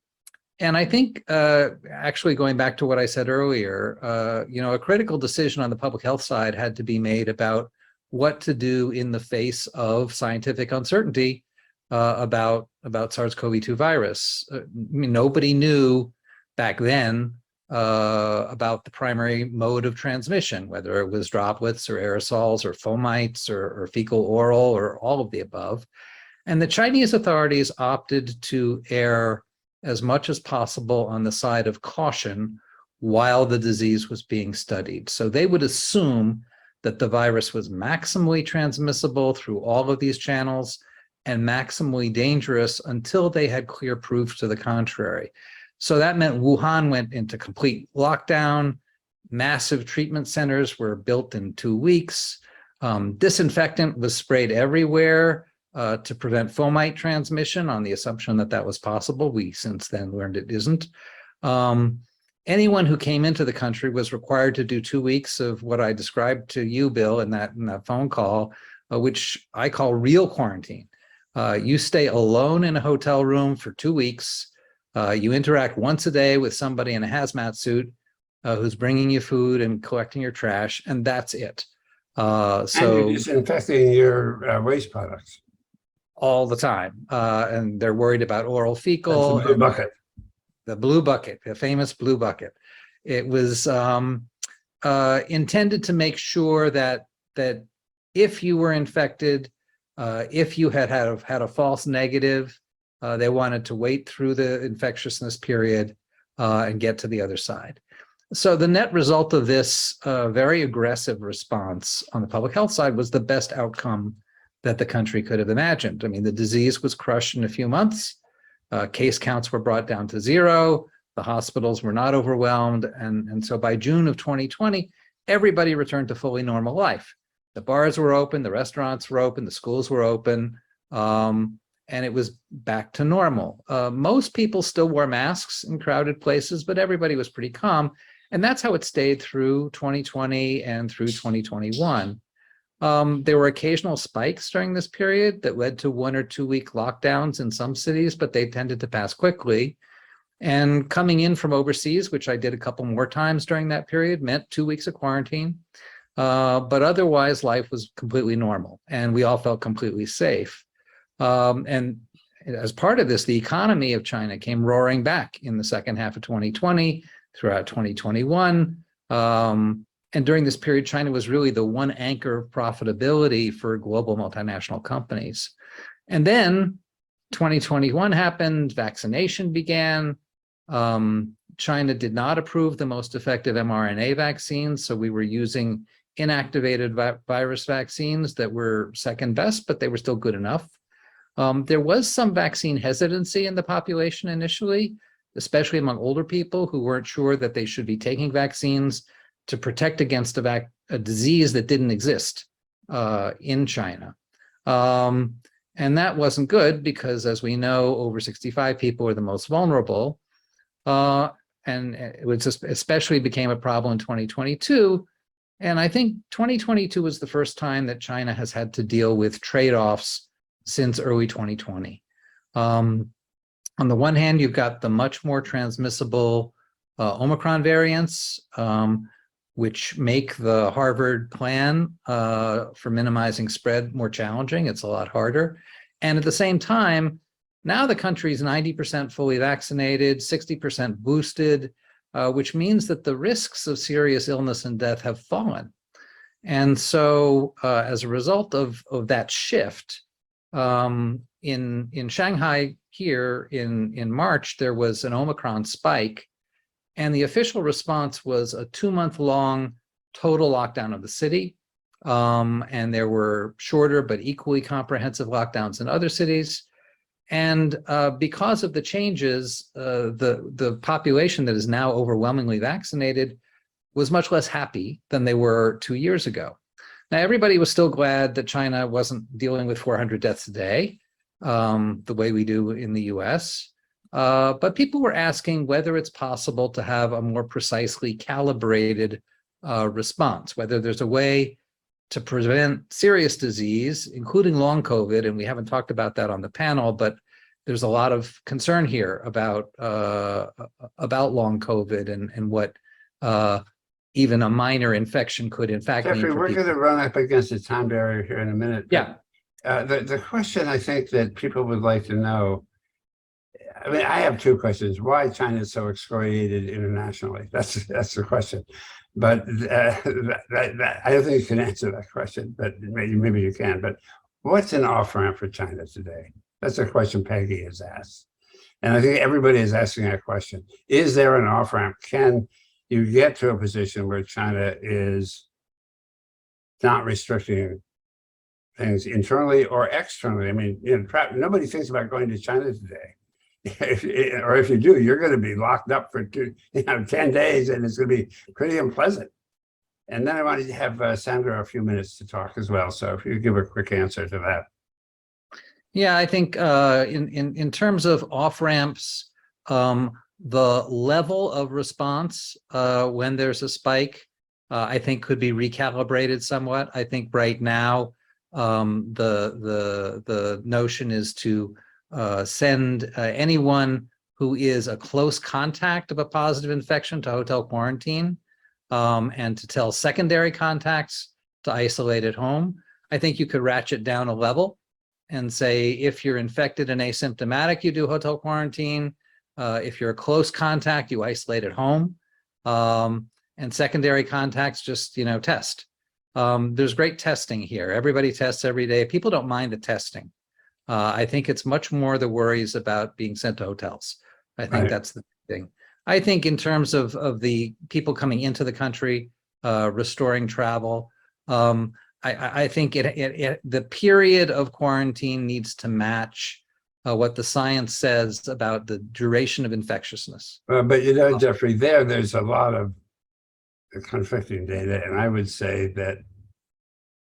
I think, actually going back to what I said earlier, you know, a critical decision on the public health side had to be made about what to do in the face of scientific uncertainty about SARS-CoV-2 virus. I mean, nobody knew back then about the primary mode of transmission, whether it was droplets or aerosols or fomites or fecal oral or all of the above. And the Chinese authorities opted to err as much as possible on the side of caution while the disease was being studied. So they would assume that the virus was maximally transmissible through all of these channels and maximally dangerous until they had clear proof to the contrary. So that meant Wuhan went into complete lockdown. Massive treatment centers were built in 2 weeks. Disinfectant was sprayed everywhere to prevent fomite transmission on the assumption that that was possible. We since then learned it isn't. Anyone who came into the country was required to do 2 weeks of what I described to you, Bill, in that phone call, which I call real quarantine. You stay alone in a hotel room for 2 weeks. You interact once a day with somebody in a hazmat suit who's bringing you food and collecting your trash, and that's it. And you're disinfecting your waste products. All the time. And they're worried about oral fecal. That's a blue bucket. the blue bucket, the famous blue bucket. It was intended to make sure that if you were infected, if you had a false negative, they wanted to wait through the infectiousness period and get to the other side. So the net result of this very aggressive response on the public health side was the best outcome that the country could have imagined. I mean, the disease was crushed in a few months. Case counts were brought down to zero. The hospitals were not overwhelmed. And so by June of 2020, everybody returned to fully normal life. The bars were open, the restaurants were open, the schools were open, and it was back to normal. Most people still wore masks in crowded places, but everybody was pretty calm. And that's how it stayed through 2020 and through 2021. There were occasional spikes during this period that led to 1 or 2 week lockdowns in some cities, but they tended to pass quickly. And coming in from overseas, which I did a couple more times during that period, meant 2 weeks of quarantine. But otherwise, life was completely normal, and we all felt completely safe. And as part of this, the economy of China came roaring back in the second half of 2020, throughout 2021. And during this period, China was really the one anchor of profitability for global multinational companies. And then 2021 happened, vaccination began. China did not approve the most effective mRNA vaccines, so we were using inactivated virus vaccines that were second best, but they were still good enough. There was some vaccine hesitancy in the population initially, especially among older people who weren't sure that they should be taking vaccines to protect against a disease that didn't exist in China. And that wasn't good because, as we know, over 65 people are the most vulnerable. And it was especially became a problem in 2022. And I think 2022 was the first time that China has had to deal with trade-offs since early 2020. On the one hand, you've got the much more transmissible Omicron variants, which make the Harvard plan for minimizing spread more challenging. It's a lot harder. And at the same time, now the country is 90% fully vaccinated, 60% boosted, which means that the risks of serious illness and death have fallen. And so as a result of that shift, in Shanghai here in March, there was an Omicron spike, and the official response was a 2-month-long total lockdown of the city. And there were shorter but equally comprehensive lockdowns in other cities. And because of the changes, the population that is now overwhelmingly vaccinated was much less happy than they were 2 years ago. Now, everybody was still glad that China wasn't dealing with 400 deaths a day, the way we do in the US. But people were asking whether it's possible to have a more precisely calibrated response, whether there's a way to prevent serious disease, including long COVID, and we haven't talked about that on the panel, but there's a lot of concern here about long COVID and what even a minor infection could in fact mean. Jeffrey, we're going to run up against the time barrier here in a minute. Yeah. The question I think that people would like to know, I mean, I have two questions. Why China is so excoriated internationally? That's the question. But I don't think you can answer that question, but maybe you can. But what's an off-ramp for China today? That's a question Peggy has asked. And I think everybody is asking that question. Is there an off-ramp? Can you get to a position where China is not restricting things internally or externally? I mean, nobody thinks about going to China today. Or if you do, you're going to be locked up for 10 days, and it's going to be pretty unpleasant. And then I wanted to have Sandro a few minutes to talk as well. So if you give a quick answer to that. Yeah, I think in terms of off-ramps, the level of response when there's a spike, I think could be recalibrated somewhat. I think right now the notion is to send anyone who is a close contact of a positive infection to hotel quarantine, and to tell secondary contacts to isolate at home. I think you could ratchet down a level and say, if you're infected and asymptomatic, you do hotel quarantine. If you're a close contact, you isolate at home. And secondary contacts, just, test. There's great testing here. Everybody tests every day. People don't mind the testing. I think it's much more the worries about being sent to hotels. I think that's the thing. I think in terms of the people coming into the country, restoring travel, I think the period of quarantine needs to match what the science says about the duration of infectiousness. But Jeffrey, there's a lot of conflicting data, and I would say that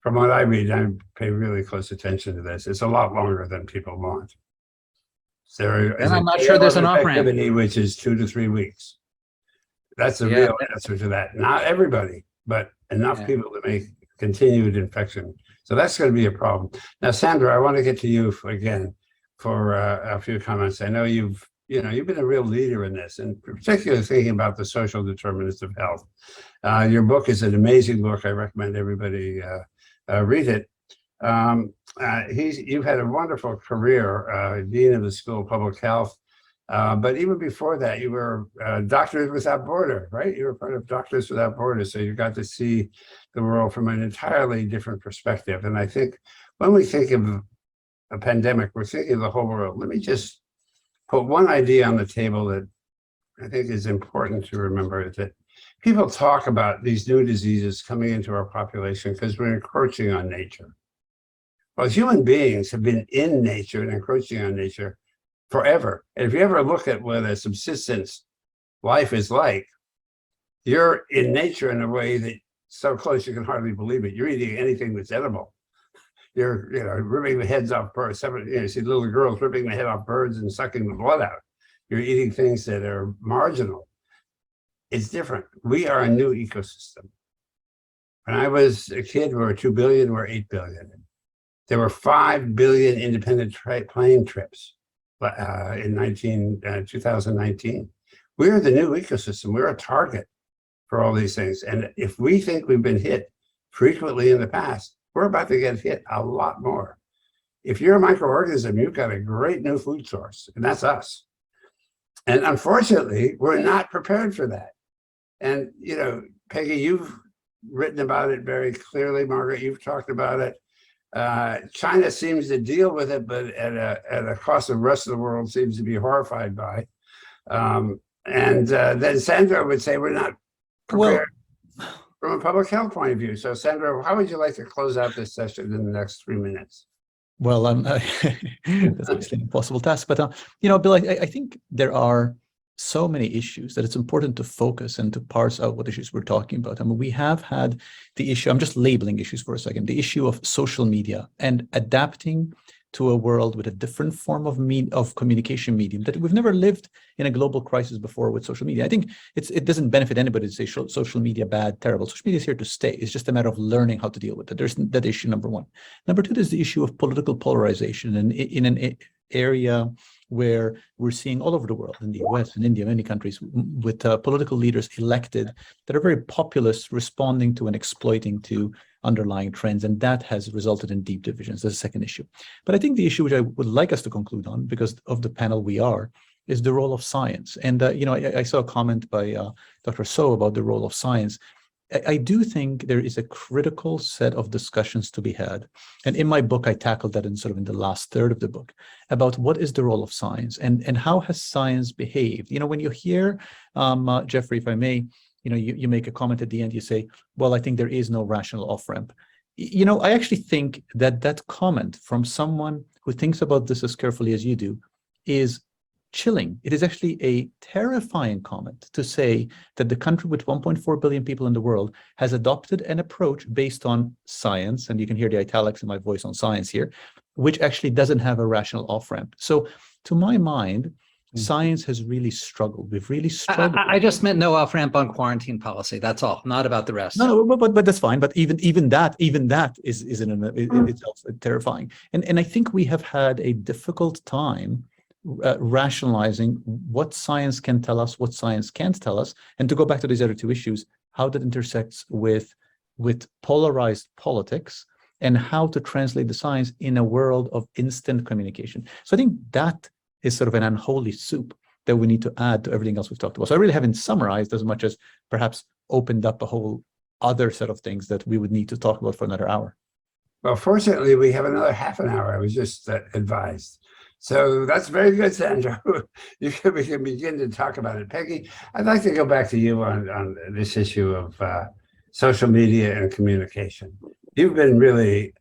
from what I read, I pay really close attention to this. It's a lot longer than people want. And I'm not sure there's an off-ramp, which is 2 to 3 weeks. That's the real answer to that. Not everybody, but enough people to make continued infection. So that's going to be a problem. Now, Sandro, I want to get to you again for a few comments. I know you've been a real leader in this, and particularly thinking about the social determinants of health. Your book is an amazing book. I recommend everybody read it. You've had a wonderful career, Dean of the School of Public Health. But even before that, you were Doctors Without Borders, right? You were part of Doctors Without Borders, so you got to see the world from an entirely different perspective. And I think when we think of a pandemic, we're thinking of the whole world. Let me just put one idea on the table that I think is important to remember, is that people talk about these new diseases coming into our population because we're encroaching on nature. Well, human beings have been in nature and encroaching on nature forever. And if you ever look at what a subsistence life is like, you're in nature in a way that so close you can hardly believe it. You're eating anything that's edible. You're ripping the heads off birds. You see little girls ripping the head off birds and sucking the blood out. You're eating things that are marginal. It's different. We are a new ecosystem. When I was a kid, we were 2 billion, we're 8 billion. There were 5 billion independent plane trips in 2019. We're the new ecosystem. We're a target for all these things. And if we think we've been hit frequently in the past, we're about to get hit a lot more. If you're a microorganism, you've got a great new food source, and that's us. And unfortunately, we're not prepared for that. And, Peggy, you've written about it very clearly. Margaret, you've talked about it. China seems to deal with it, but at a cost the rest of the world seems to be horrified by. And then Sandro would say we're not prepared from a public health point of view. So Sandro, how would you like to close out this session in the next 3 minutes? Well, that's obviously an impossible task, but Bill, I think there are so many issues that it's important to focus and to parse out what issues we're talking about. I mean, we have had the issue, I'm just labeling issues for a second, the issue of social media and adapting to a world with a different form of communication medium that we've never lived in a global crisis before with social media. I think it doesn't benefit anybody to say social media bad, terrible. Social media is here to stay. It's just a matter of learning how to deal with it. There's that issue, number one. Number two, there's the issue of political polarization, and in an area where we're seeing all over the world, in the US and India, many countries, with political leaders elected that are very populist, responding to and exploiting to underlying trends, and that has resulted in deep divisions. That's a second issue. But I think the issue which I would like us to conclude on, because of the panel we are, is the role of science. And I saw a comment by Dr. So about the role of science. I do think there is a critical set of discussions to be had. And in my book, I tackled that in the last third of the book, about what is the role of science and how has science behaved. When you hear, Jeffrey, if I may, you make a comment at the end, you say, well, I think there is no rational off-ramp. I actually think that comment from someone who thinks about this as carefully as you do is chilling. It is actually a terrifying comment to say that the country with 1.4 billion people in the world has adopted an approach based on science, and you can hear the italics in my voice on science here, which actually doesn't have a rational off-ramp. So to my mind, science has really struggled. We've really struggled. I just meant no off-ramp on quarantine policy. That's all, not about the rest. No, but that's fine. But even that is in itself terrifying. And I think we have had a difficult time rationalizing what science can tell us, what science can't tell us, and to go back to these other two issues, how that intersects with polarized politics and how to translate the science in a world of instant communication. So I think that is sort of an unholy soup that we need to add to everything else we've talked about? So I really haven't summarized as much as perhaps opened up a whole other set of things that we would need to talk about for another hour. Well, fortunately, we have another half an hour. I was just advised. So that's very good, Sandro. We can begin to talk about it. Peggy, I'd like to go back to you on this issue of social media and communication. You've been really,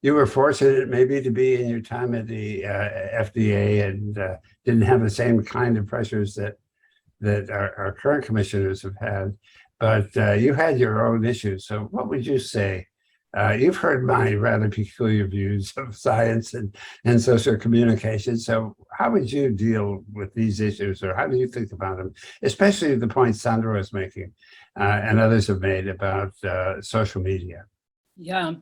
you were fortunate maybe to be in your time at the FDA and didn't have the same kind of pressures that our current commissioners have had, but you had your own issues. So what would you say? You've heard my rather peculiar views of science and social communication. So how would you deal with these issues, or how do you think about them, especially the point Sandro is making and others have made about social media? Yeah.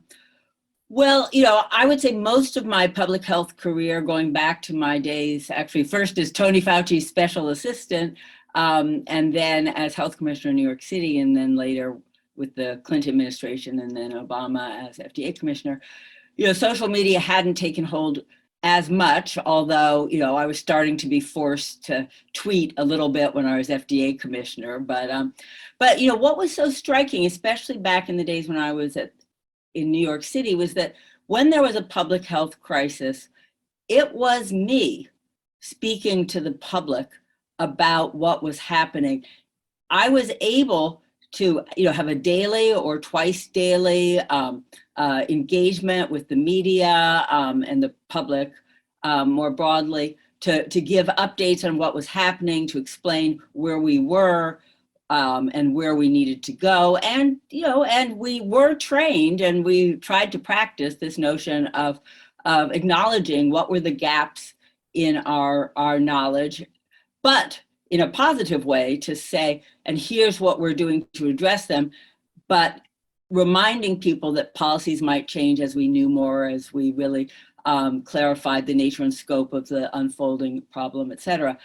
Well, I would say most of my public health career, going back to my days, actually first as Tony Fauci's special assistant, and then as health commissioner in New York City, and then later with the Clinton administration and then Obama as FDA commissioner, social media hadn't taken hold as much, although, I was starting to be forced to tweet a little bit when I was FDA commissioner. But what was so striking, especially back in the days when I was in New York City, was that when there was a public health crisis, it was me speaking to the public about what was happening. I was able to have a daily or twice daily engagement with the media and the public more broadly to give updates on what was happening, to explain where we were and where we needed to go. And and we were trained and we tried to practice this notion of acknowledging what were the gaps in our knowledge, but in a positive way, to say, and here's what we're doing to address them, but reminding people that policies might change as we knew more, as we really clarified the nature and scope of the unfolding problem, et cetera.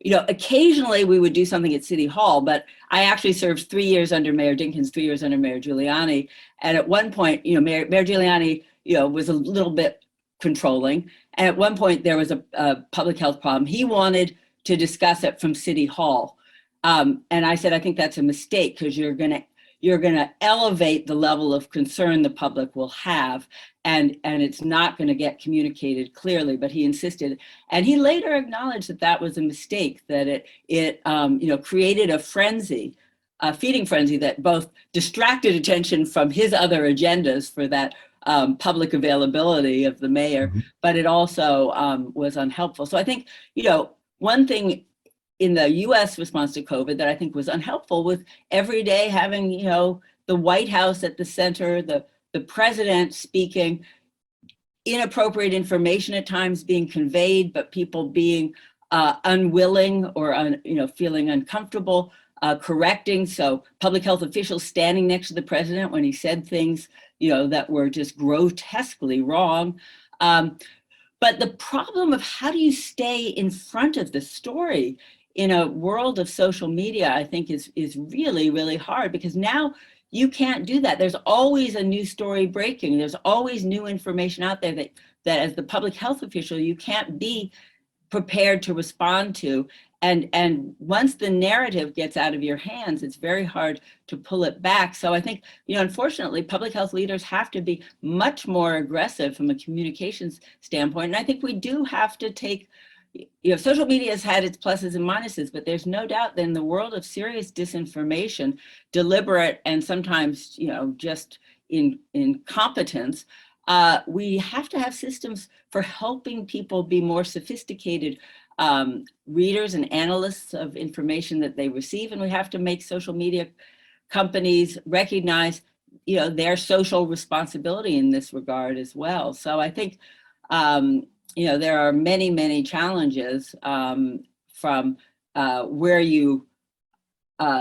Occasionally we would do something at City Hall, but I actually served 3 years under Mayor Dinkins, 3 years under Mayor Giuliani. And at one point, Mayor Giuliani, was a little bit controlling. And at one point there was a public health problem. He wanted to discuss it from City Hall. And I said, I think that's a mistake, because you're gonna elevate the level of concern the public will have, and it's not gonna get communicated clearly. But he insisted, and he later acknowledged that that was a mistake, that it created a frenzy, a feeding frenzy that both distracted attention from his other agendas for that public availability of the mayor, but it also was unhelpful. So I think, one thing in the US response to COVID that I think was unhelpful was every day having, the White House at the center, the president speaking, inappropriate information at times being conveyed, but people being unwilling or feeling uncomfortable correcting. So public health officials standing next to the president when he said things, that were just grotesquely wrong. But the problem of how do you stay in front of the story in a world of social media, I think is really, really hard, because now you can't do that. There's always a new story breaking. There's always new information out there that as the public health official, you can't be prepared to respond to. And once the narrative gets out of your hands, it's very hard to pull it back. So I think, unfortunately, public health leaders have to be much more aggressive from a communications standpoint. And I think we do have to take, social media has had its pluses and minuses, but there's no doubt that in the world of serious disinformation, deliberate and sometimes, just incompetence, we have to have systems for helping people be more sophisticated readers and analysts of information that they receive. And we have to make social media companies recognize, their social responsibility in this regard as well. So I think, there are many, many challenges from where you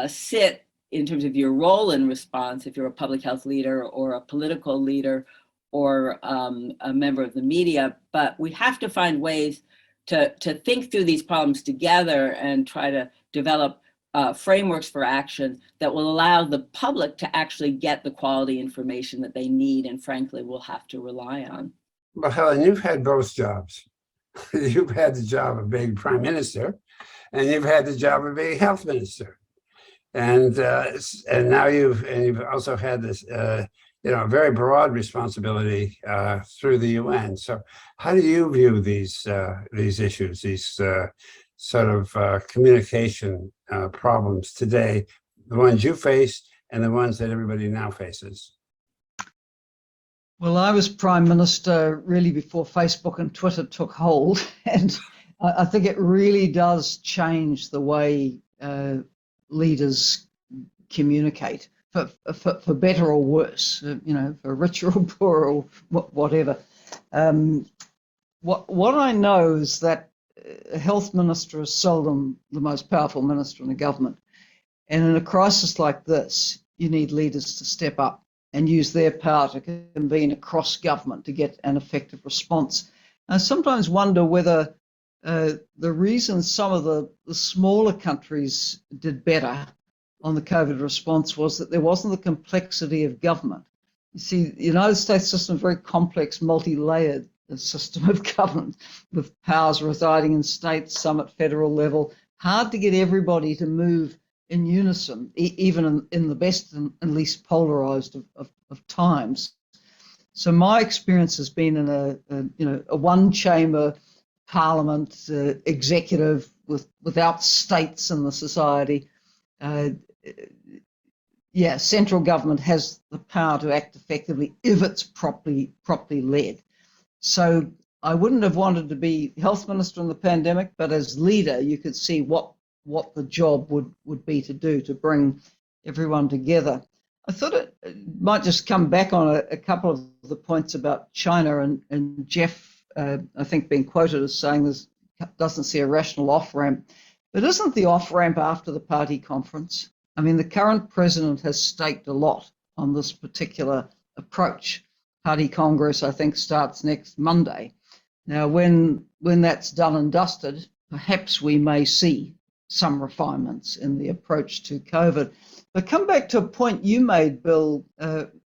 sit in terms of your role in response, if you're a public health leader or a political leader or a member of the media. But we have to find ways to think through these problems together and try to develop frameworks for action that will allow the public to actually get the quality information that they need and frankly will have to rely on. Well, Helen, you've had both jobs. You've had the job of being prime minister, and you've had the job of being health minister, and now you've also had this very broad responsibility through the UN. So how do you view these issues, these sort of communication problems today, the ones you face and the ones that everybody now faces? Well, I was Prime Minister really before Facebook and Twitter took hold, and I think it really does change the way leaders communicate, for better or worse, for richer or poorer or whatever. What I know is that a health minister is seldom the most powerful minister in a government. And in a crisis like this, you need leaders to step up and use their power to convene across government to get an effective response. I sometimes wonder whether the reason some of the smaller countries did better on the COVID response was that there wasn't the complexity of government. You see, the United States system is a very complex, multi-layered system of government with powers residing in states, some at federal level. Hard to get everybody to move in unison, even in the best and least polarized of times. So my experience has been in a one-chamber parliament executive without states in the society. Central government has the power to act effectively if it's properly led. So I wouldn't have wanted to be health minister in the pandemic, but as leader, you could see what the job would be to do to bring everyone together. I thought it might just come back on a couple of the points about China and Jeff, I think, being quoted as saying this doesn't see a rational off-ramp. But isn't the off-ramp after the party conference? I mean, the current president has staked a lot on this particular approach. Party Congress, I think, starts next Monday. Now, when that's done and dusted, perhaps we may see some refinements in the approach to COVID. But come back to a point you made, Bill,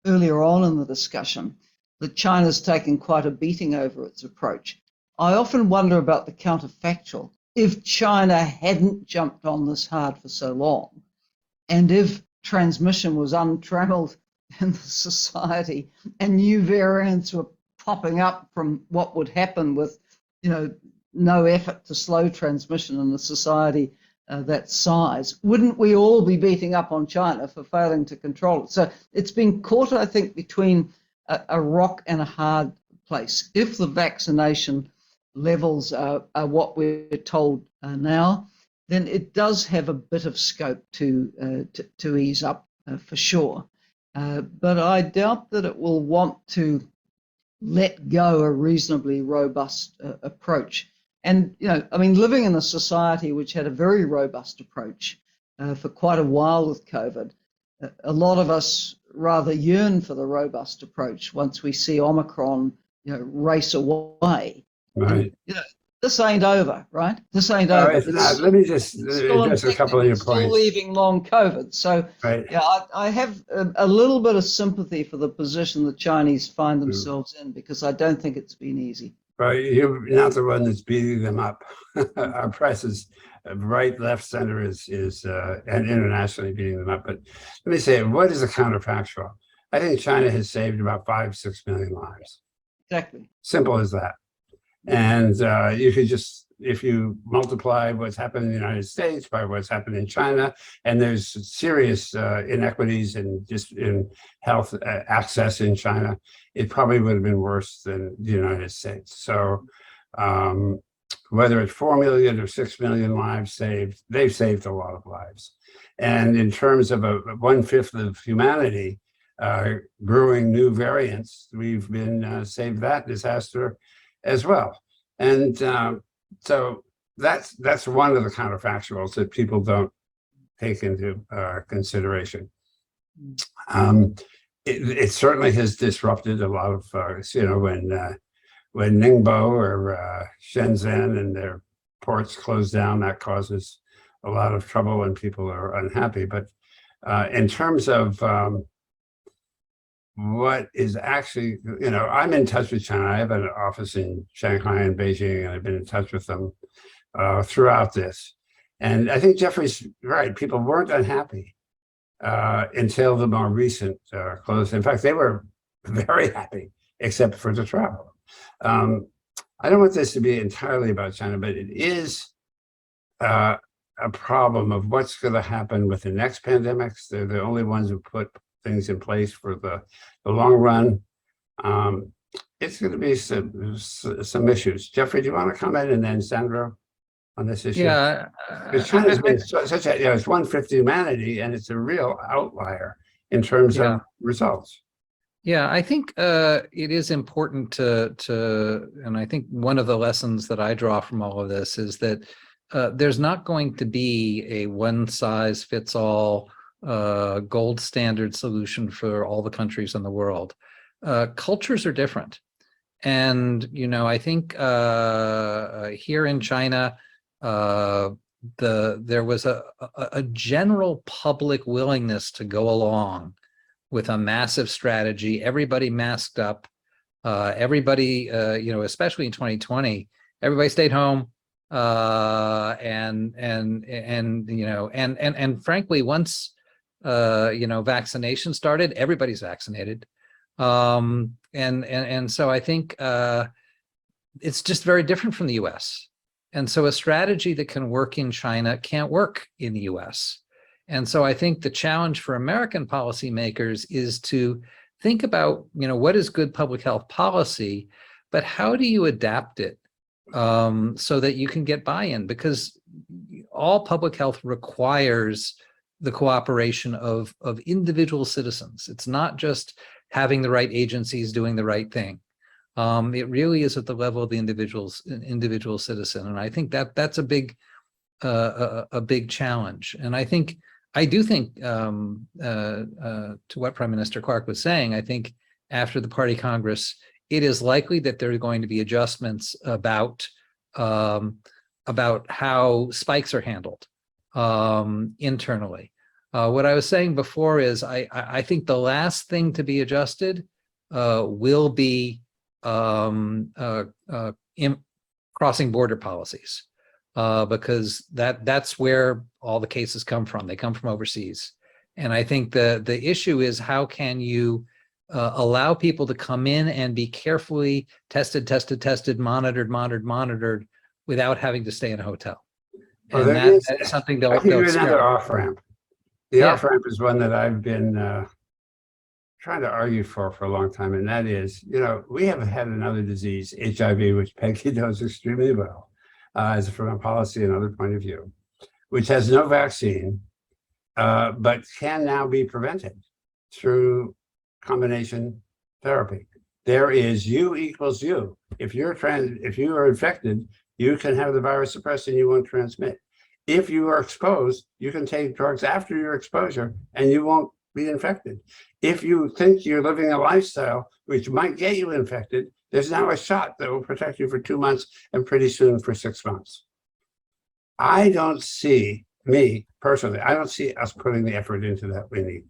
earlier on in the discussion, that China's taken quite a beating over its approach. I often wonder about the counterfactual. If China hadn't jumped on this hard for so long, and if transmission was untrammeled in the society and new variants were popping up from what would happen with, no effort to slow transmission in a society that size, wouldn't we all be beating up on China for failing to control it? So it's been caught, I think, between a rock and a hard place. If the vaccination levels are what we're told now, then it does have a bit of scope to ease up for sure. But I doubt that it will want to let go a reasonably robust approach. And, living in a society which had a very robust approach for quite a while with COVID, a lot of us rather yearn for the robust approach once we see Omicron, race away. Right. This ain't over, right? This ain't over. It's not. Let me just address a couple of your points. Still leaving long COVID. So, right. I have a little bit of sympathy for the position the Chinese find themselves in, because I don't think it's been easy. Right. You're not the one that's beating them up. Our press is right, left, center is and internationally beating them up. But let me say, what is a counterfactual? I think China has saved about 5-6 million lives. Exactly. Simple as that. And you could just, if you multiply what's happened in the United States by what's happened in China, and there's serious inequities in health access in China, it probably would have been worse than the United States. So whether it's 4 million or 6 million lives saved, they've saved a lot of lives. And in terms of 1/5 of humanity brewing new variants, we've been saved that disaster as well. And so that's one of the counterfactuals that people don't take into consideration. It certainly has disrupted a lot of, when Ningbo or Shenzhen and their ports close down, that causes a lot of trouble and people are unhappy. But in terms of what is actually, I'm in touch with China. I have an office in Shanghai and Beijing, and I've been in touch with them throughout this. And I think Jeffrey's right. People weren't unhappy until the more recent close. In fact, they were very happy, except for the travel. I don't want this to be entirely about China, but it is a problem of what's going to happen with the next pandemics. They're the only ones who put things in place for the long run. It's going to be some issues. Jeffrey, do you want to comment, and then Sandro on this issue? Yeah, Because China's been such a, it's one fifth humanity, and it's a real outlier in terms of results. Yeah, I think it is important and I think one of the lessons that I draw from all of this is that there's not going to be a one-size-fits-all gold standard solution for all the countries in the world. Cultures are different. And, I think here in China, there was a general public willingness to go along with a massive strategy. Everybody masked up. Everybody, especially in 2020, everybody stayed home. And frankly, once vaccination started, everybody's vaccinated. And so I think it's just very different from the US. And so a strategy that can work in China can't work in the US. And so I think the challenge for American policymakers is to think about, what is good public health policy, but how do you adapt it so that you can get buy-in? Because all public health requires the cooperation of individual citizens. It's not just having the right agencies doing the right thing. It really is at the level of the individual citizen. And I think that's a big challenge. And I do think to what Prime Minister Clark was saying, I think after the Party Congress, it is likely that there are going to be adjustments about how spikes are handled internally. What I was saying before is I think the last thing to be adjusted will be crossing border policies. Because that's where all the cases come from. They come from overseas. And I think the issue is how can you allow people to come in and be carefully tested, monitored without having to stay in a hotel. And that is something they'll another off-ramp. The off-ramp is one that I've been trying to argue for a long time. And that is, we have had another disease, HIV, which Peggy knows extremely well. From a policy and other point of view, which has no vaccine, but can now be prevented through combination therapy. There is U equals U. If you are infected, you can have the virus suppressed and you won't transmit. If you are exposed, you can take drugs after your exposure and you won't be infected. If you think you're living a lifestyle which might get you infected, there's now a shot that will protect you for 2 months and pretty soon for 6 months. I don't see, me personally, I don't see us putting the effort into that we need.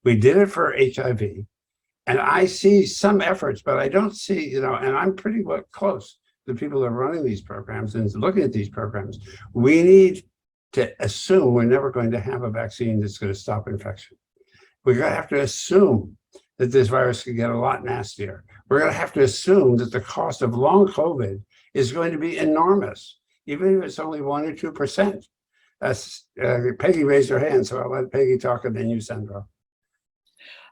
We did it for HIV, and I see some efforts, but I don't see, and I'm pretty close to the people that are running these programs and looking at these programs. We need to assume we're never going to have a vaccine that's going to stop infection. We're going to have to assume that this virus could get a lot nastier. We're going to have to assume that the cost of long COVID is going to be enormous, even if it's only 1 or 2%. Peggy raised her hand, so I'll let Peggy talk and then you, Sandro.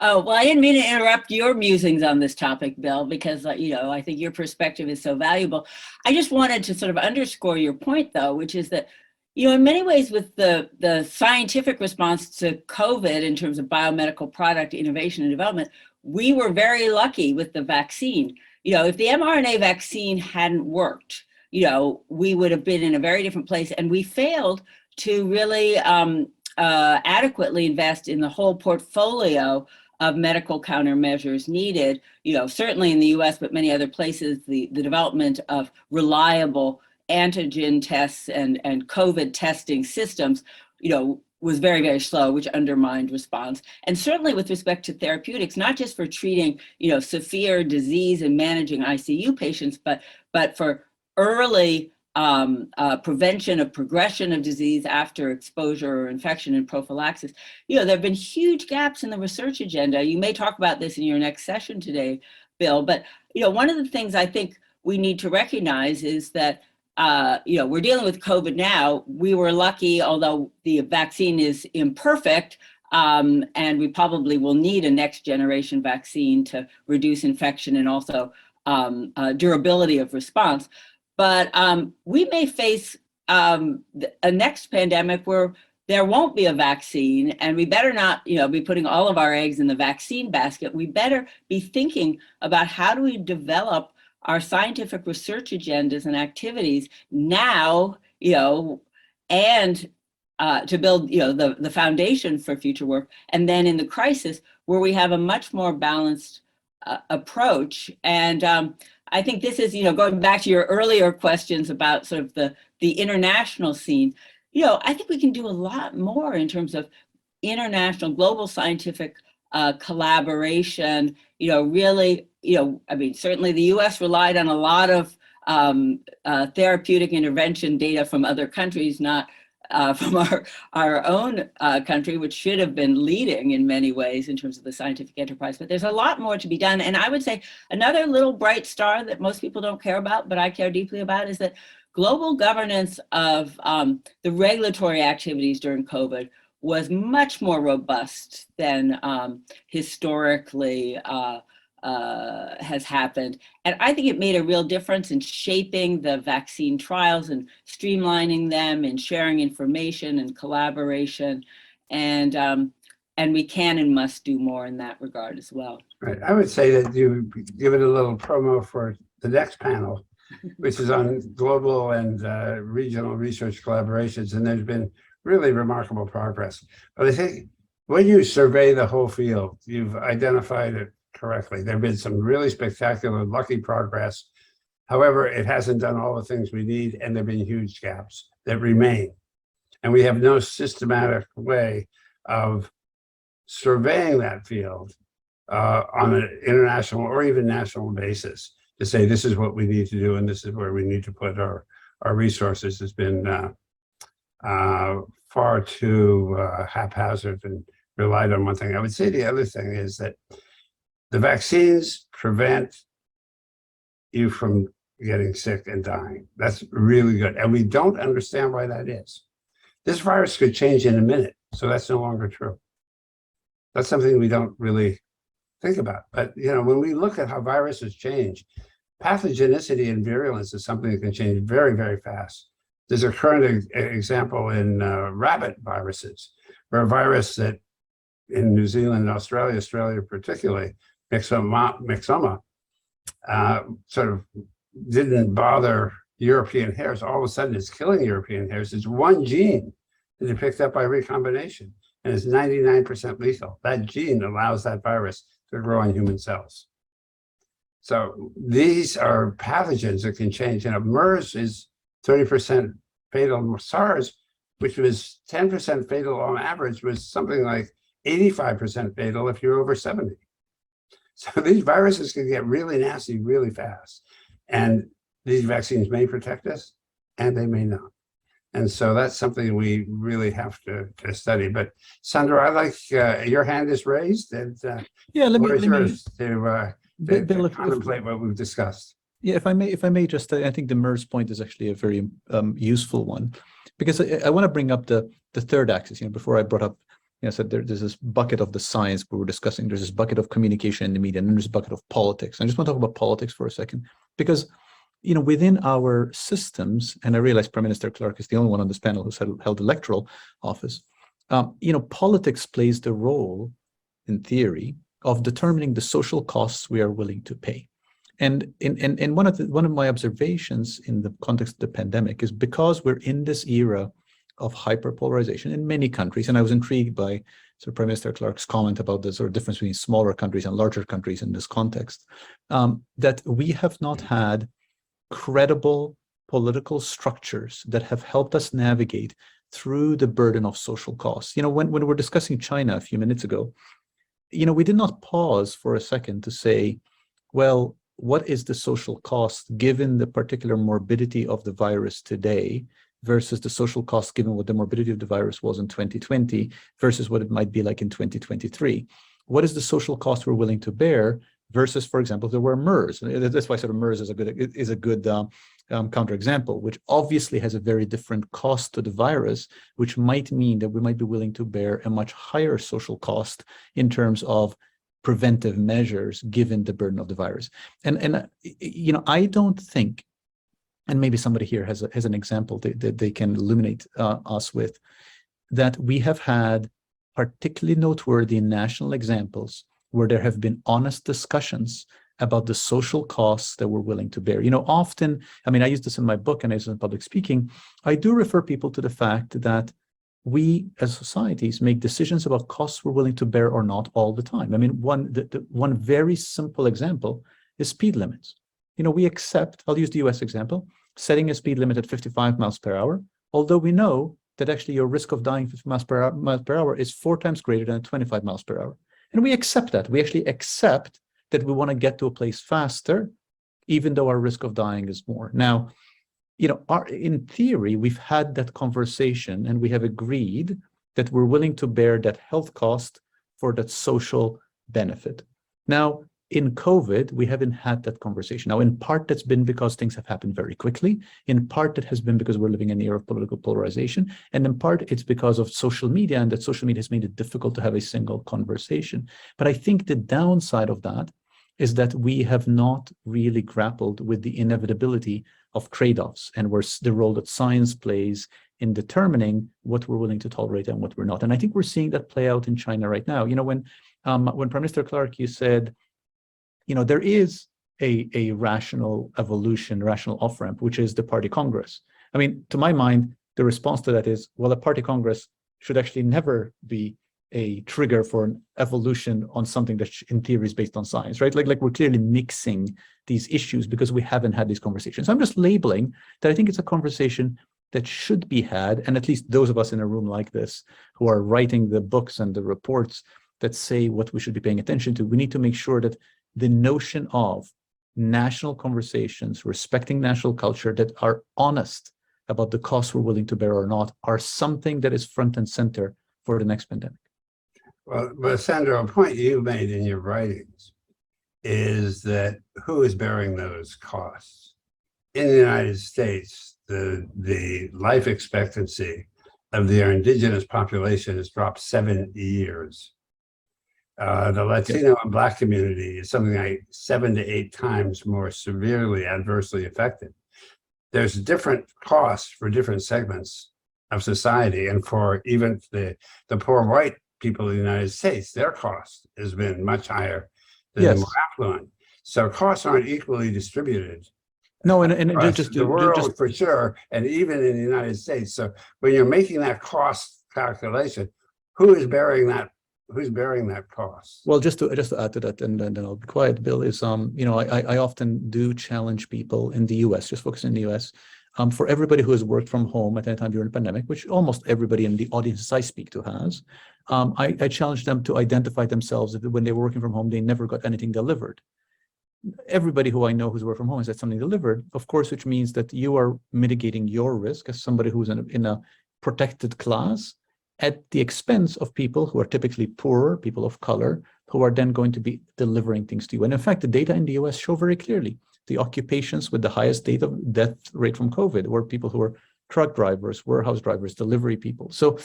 Oh, well, I didn't mean to interrupt your musings on this topic, Bill, because, I think your perspective is so valuable. I just wanted to sort of underscore your point, though, which is that, in many ways with the scientific response to COVID in terms of biomedical product innovation and development, we were very lucky with the vaccine. If the mRNA vaccine hadn't worked, we would have been in a very different place. And we failed to really adequately invest in the whole portfolio of medical countermeasures needed, certainly in the US, but many other places, the development of reliable antigen tests and COVID testing systems, was very, very slow, which undermined response. And certainly with respect to therapeutics, not just for treating, severe disease and managing ICU patients, but for early prevention of progression of disease after exposure or infection and prophylaxis. There have been huge gaps in the research agenda. You may talk about this in your next session today, Bill, but one of the things I think we need to recognize is that we're dealing with COVID now. We were lucky, although the vaccine is imperfect, and we probably will need a next generation vaccine to reduce infection and also durability of response. But we may face a next pandemic where there won't be a vaccine, and we better not, be putting all of our eggs in the vaccine basket. We better be thinking about how do we develop our scientific research agendas and activities now, and to build, the foundation for future work. And then in the crisis, where we have a much more balanced approach. And I think this is, going back to your earlier questions about sort of the international scene, I think we can do a lot more in terms of international, global scientific collaboration, really, certainly the US relied on a lot of therapeutic intervention data from other countries, not from our own country, which should have been leading in many ways in terms of the scientific enterprise. But there's a lot more to be done. And I would say another little bright star that most people don't care about, but I care deeply about, is that global governance of the regulatory activities during COVID was much more robust than historically has happened. And I think it made a real difference in shaping the vaccine trials and streamlining them and sharing information and collaboration. And we can and must do more in that regard as well. Right. I would say that you give it a little promo for the next panel, which is on global and regional research collaborations. And there's been really remarkable progress. But I think when you survey the whole field, you've identified it correctly. There have been some really spectacular, lucky progress. However, it hasn't done all the things we need, and there have been huge gaps that remain. And we have no systematic way of surveying that field on an international or even national basis to say this is what we need to do and this is where we need to put our resources. Has been far too haphazard and relied on one thing. I would say the other thing is that the vaccines prevent you from getting sick and dying. That's really good. And we don't understand why that is. This virus could change in a minute, so that's no longer true. That's something we don't really think about. But when we look at how viruses change, pathogenicity and virulence is something that can change very, very fast. There's a current example in rabbit viruses, where a virus that in New Zealand and Australia particularly, myxoma, sort of didn't bother European hares. All of a sudden, it's killing European hares. It's one gene that they picked up by recombination, and it's 99% lethal. That gene allows that virus to grow on human cells. So these are pathogens that can change. MERS is 30% fatal. SARS, which was 10% fatal on average, was something like 85% fatal if you're over 70. So these viruses can get really nasty really fast. And these vaccines may protect us, and they may not. And so that's something we really have to study. But Sandro, I like your hand is raised, and let me to contemplate what we've discussed. Yeah, if I may just, I think the MERS point is actually a very useful one, because I want to bring up the third axis. Before I brought up, said there's this bucket of the science we were discussing. There's this bucket of communication in the media, and then there's a bucket of politics. I just want to talk about politics for a second, because within our systems, and I realize Prime Minister Clark is the only one on this panel who's held electoral office. Politics plays the role, in theory, of determining the social costs we are willing to pay. And one of my observations in the context of the pandemic is because we're in this era of hyperpolarization in many countries, and I was intrigued by Prime Minister Clark's comment about the sort of difference between smaller countries and larger countries in this context, that we have not had credible political structures that have helped us navigate through the burden of social costs. When we were discussing China a few minutes ago, we did not pause for a second to say, well, what is the social cost given the particular morbidity of the virus today versus the social cost given what the morbidity of the virus was in 2020 versus what it might be like in 2023? What is the social cost we're willing to bear versus, for example, if there were MERS? That's why sort of MERS is a good counterexample, which obviously has a very different cost to the virus, which might mean that we might be willing to bear a much higher social cost in terms of preventive measures given the burden of the virus. And I don't think, and maybe somebody here has an example that they can illuminate us with, that we have had particularly noteworthy national examples where there have been honest discussions about the social costs that we're willing to bear. Often, I use this in my book and as in public speaking, I do refer people to the fact that we as societies make decisions about costs we're willing to bear or not all the time. One very simple example is speed limits. We accept, I'll use the US example, setting a speed limit at 55 miles per hour, although we know that actually your risk of dying 50 miles per hour is 4 times greater than 25 miles per hour. And we accept that. We actually accept that we want to get to a place faster, even though our risk of dying is more. Now, in theory, we've had that conversation and we have agreed that we're willing to bear that health cost for that social benefit. Now, in COVID, we haven't had that conversation. Now, in part, that's been because things have happened very quickly. In part, that has been because we're living in an era of political polarization. And in part, it's because of social media, and that social media has made it difficult to have a single conversation. But I think the downside of that is that we have not really grappled with the inevitability of trade-offs and the role that science plays in determining what we're willing to tolerate and what we're not. And I think we're seeing that play out in China right now. When Prime Minister Clark, you said, there is a rational evolution, rational off-ramp, which is the party Congress. To my mind, the response to that is, well, a party Congress should actually never be a trigger for an evolution on something that in theory is based on science, right? Like we're clearly mixing these issues because we haven't had these conversations. I'm just labeling that I think it's a conversation that should be had, and at least those of us in a room like this who are writing the books and the reports that say what we should be paying attention to, we need to make sure that the notion of national conversations, respecting national culture that are honest about the costs we're willing to bear or not are something that is front and center for the next pandemic. Well, but Sandro, a point you made in your writings is that who is bearing those costs? In the United States, the life expectancy of the indigenous population has dropped 7 years. The Latino and Black community is something like 7 to 8 times more severely adversely affected. There's different costs for different segments of society, and for even the poor white people in the United States, their cost has been much higher than the more affluent. So costs aren't equally distributed. No, and just the world for sure, and even in the United States. So when you're making that cost calculation, who is bearing that? Who's bearing that cost? Well, just to add to that, and then I'll be quiet, Bill, is I often do challenge people in the US, just focusing in the US, for everybody who has worked from home at any time during the pandemic, which almost everybody in the audiences I speak to has, I challenge them to identify themselves that when they were working from home, they never got anything delivered. Everybody who I know who's worked from home has had something delivered, of course, which means that you are mitigating your risk as somebody who's in a protected class at the expense of people who are typically poorer, people of color, who are then going to be delivering things to you. And in fact, the data in the US show very clearly the occupations with the highest death rate from COVID were people who are truck drivers, warehouse drivers, delivery people. So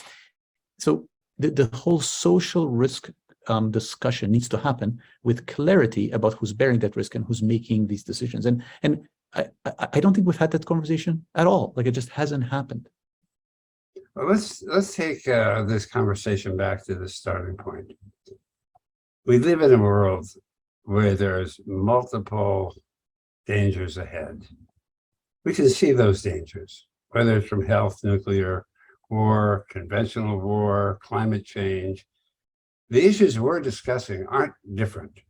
the whole social risk discussion needs to happen with clarity about who's bearing that risk and who's making these decisions. And I don't think we've had that conversation at all. Like, it just hasn't happened. Well, let's take this conversation back to the starting point. We live in a world where there's multiple dangers ahead. We can see those dangers, whether it's from health, nuclear war, conventional war, climate change. The issues we're discussing aren't different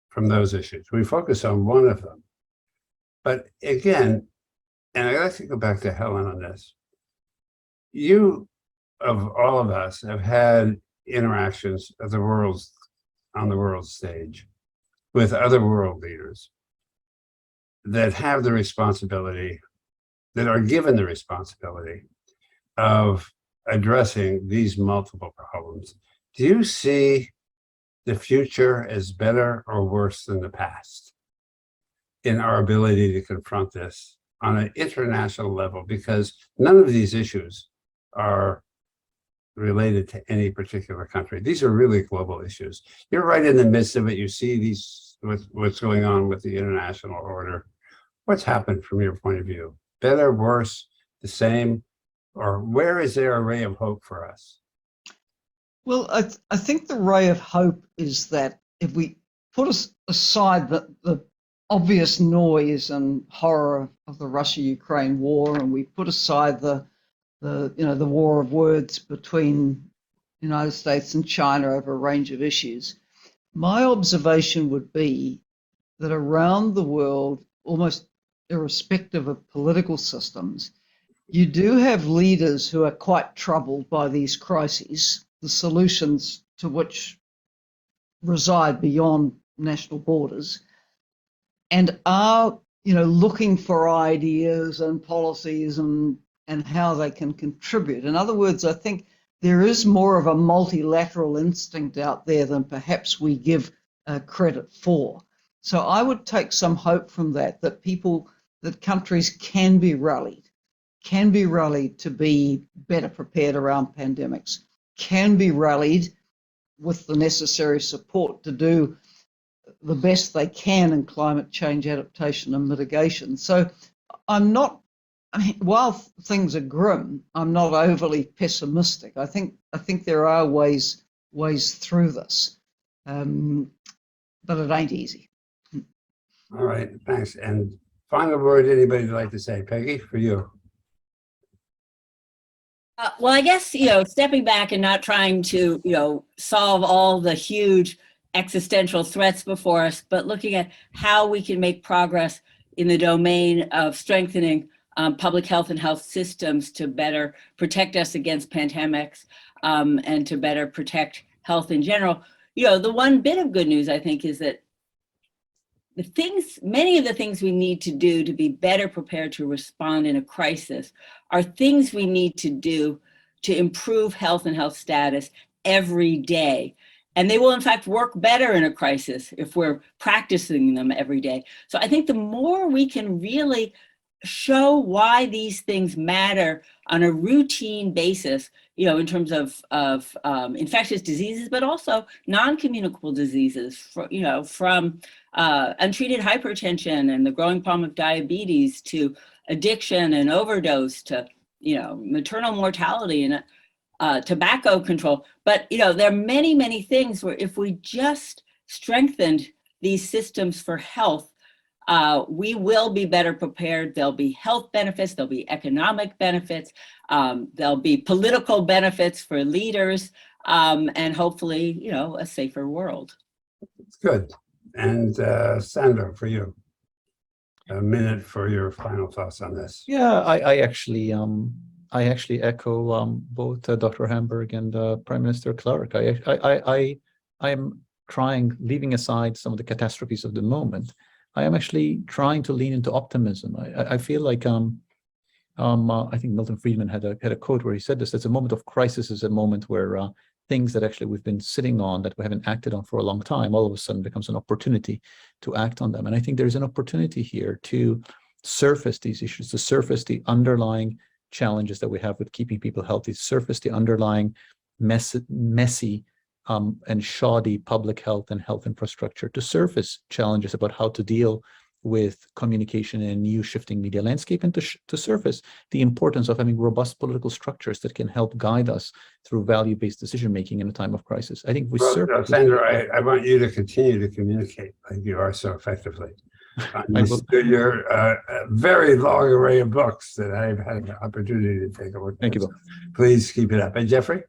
from those issues. We focus on one of them. But again, and I like to go back to Helen on this, you, of all of us, have had interactions on the world stage with other world leaders that have the responsibility, that are given the responsibility of addressing these multiple problems. Do you see the future as better or worse than the past in our ability to confront this on an international level? Because none of these issues are related to any particular country. These are really global issues. You're right in the midst of it. You see these, what's going on with the international order. What's happened from your point of view? Better, worse, the same, or where is there a ray of hope for us? Well, I think the ray of hope is that if we put aside the obvious noise and horror of the Russia-Ukraine war, and we put aside the war of words between the United States and China over a range of issues, my observation would be that around the world, almost irrespective of political systems, you do have leaders who are quite troubled by these crises, the solutions to which reside beyond national borders, and are looking for ideas and policies and how they can contribute. In other words, I think there is more of a multilateral instinct out there than perhaps we give credit for. So I would take some hope from that countries can be rallied to be better prepared around pandemics, can be rallied with the necessary support to do the best they can in climate change adaptation and mitigation. So while things are grim, I'm not overly pessimistic. I think there are ways through this, but it ain't easy. All right, thanks. And final word, anybody would like to say? Peggy, for you. Well, I guess, stepping back and not trying to, solve all the huge existential threats before us, but looking at how we can make progress in the domain of strengthening public health and health systems to better protect us against pandemics and to better protect health in general. The one bit of good news, I think, is that many of the things we need to do to be better prepared to respond in a crisis are things we need to do to improve health and health status every day. And they will, in fact, work better in a crisis if we're practicing them every day. So I think the more we can really show why these things matter on a routine basis, in terms of infectious diseases, but also non-communicable diseases, from untreated hypertension and the growing problem of diabetes to addiction and overdose to, maternal mortality and tobacco control. But, there are many, many things where if we just strengthened these systems for health, we will be better prepared. There'll be health benefits, there'll be economic benefits, there'll be political benefits for leaders, and hopefully, a safer world. It's good. And Sandro, for you, a minute for your final thoughts on this. Yeah, I actually echo both Dr. Hamburg and Prime Minister Clark. I am trying, leaving aside some of the catastrophes of the moment, I am actually trying to lean into optimism. I feel like I think Milton Friedman had a quote where he said this: "It's a moment of crisis, is a moment where things that actually we've been sitting on, that we haven't acted on for a long time, all of a sudden becomes an opportunity to act on them." And I think there's an opportunity here to surface these issues, to surface the underlying challenges that we have with keeping people healthy, surface the underlying messy and shoddy public health and health infrastructure, to surface challenges about how to deal with communication in a new shifting media landscape, and to surface the importance of having robust political structures that can help guide us through value-based decision-making in a time of crisis. I think Sandro, I want you to continue to communicate like you are so effectively. Your very long array of books that I've had the opportunity to take a look at. Thank you, Bill. Please keep it up. And Jeffrey?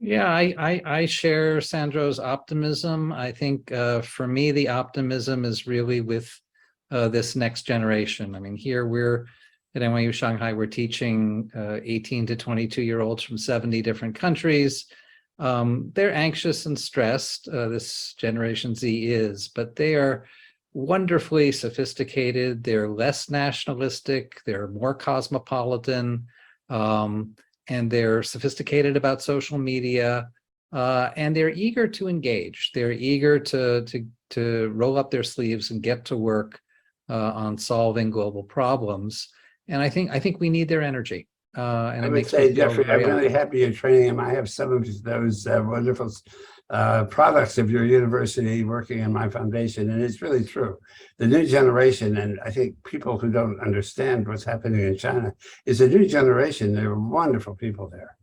Yeah, I share Sandro's optimism. I think for me, the optimism is really with this next generation. I mean, here we're at NYU Shanghai, we're teaching 18 to 22-year-olds from 70 different countries. They're anxious and stressed, this Generation Z is, but they are wonderfully sophisticated. They're less nationalistic, they're more cosmopolitan, and they're sophisticated about social media, and they're eager to engage. They're eager to roll up their sleeves and get to work on solving global problems. And I think we need their energy. And I it would makes me say, feel Jeffrey, I'm very really happy you're training them. I have some of those wonderful products of your university working in my foundation, and it's really true. The new generation, and I think people who don't understand what's happening in China, is a new generation. There are wonderful people there.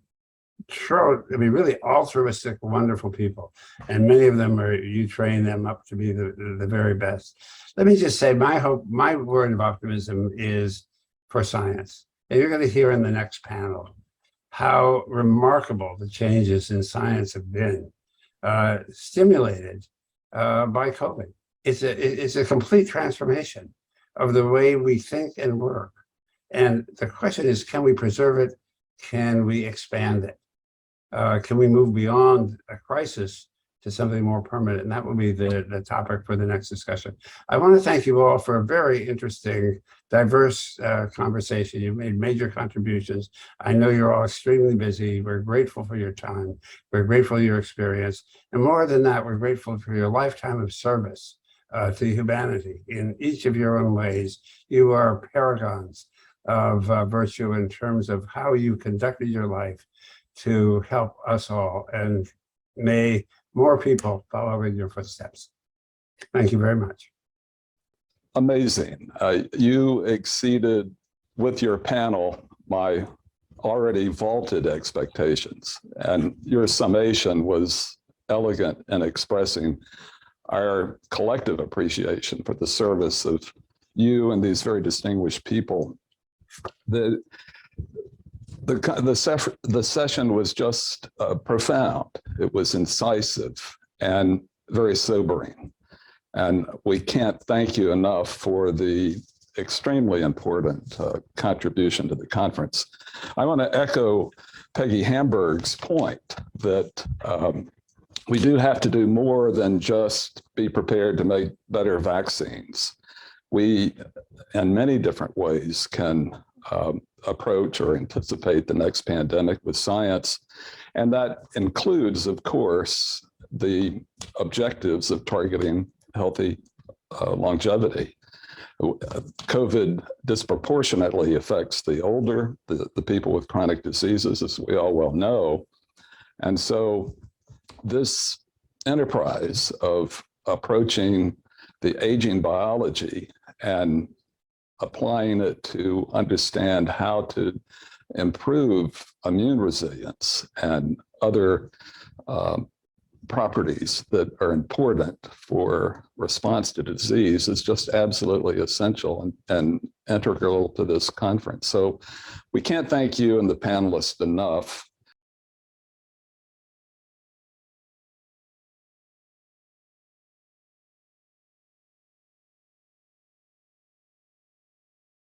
True, I mean, really altruistic, wonderful people, and many of them are. You train them up to be the very best. Let me just say, my hope, my word of optimism is for science. And you're going to hear in the next panel how remarkable the changes in science have been, stimulated by COVID. It's a complete transformation of the way we think and work. And the question is, can we preserve it? Can we expand it? Can we move beyond a crisis to something more permanent? And that will be the topic for the next discussion. I want to thank you all for a very interesting, diverse conversation. You've made major contributions. I know you're all extremely busy. We're grateful for your time. We're grateful for your experience. And more than that, we're grateful for your lifetime of service to humanity in each of your own ways. You are paragons of virtue in terms of how you conducted your life to help us all. And may more people follow in your footsteps. Thank you very much. Amazing. You exceeded with your panel my already vaulted expectations, and your summation was elegant in expressing our collective appreciation for the service of you and these very distinguished people. The session was just profound. It was incisive and very sobering. And we can't thank you enough for the extremely important contribution to the conference. I want to echo Peggy Hamburg's point that we do have to do more than just be prepared to make better vaccines. We, in many different ways, can approach or anticipate the next pandemic with science. And that includes, of course, the objectives of targeting healthy longevity. COVID disproportionately affects the older, the people with chronic diseases, as we all well know. And so this enterprise of approaching the aging biology and applying it to understand how to improve immune resilience and other properties that are important for response to disease is just absolutely essential and integral to this conference. So we can't thank you and the panelists enough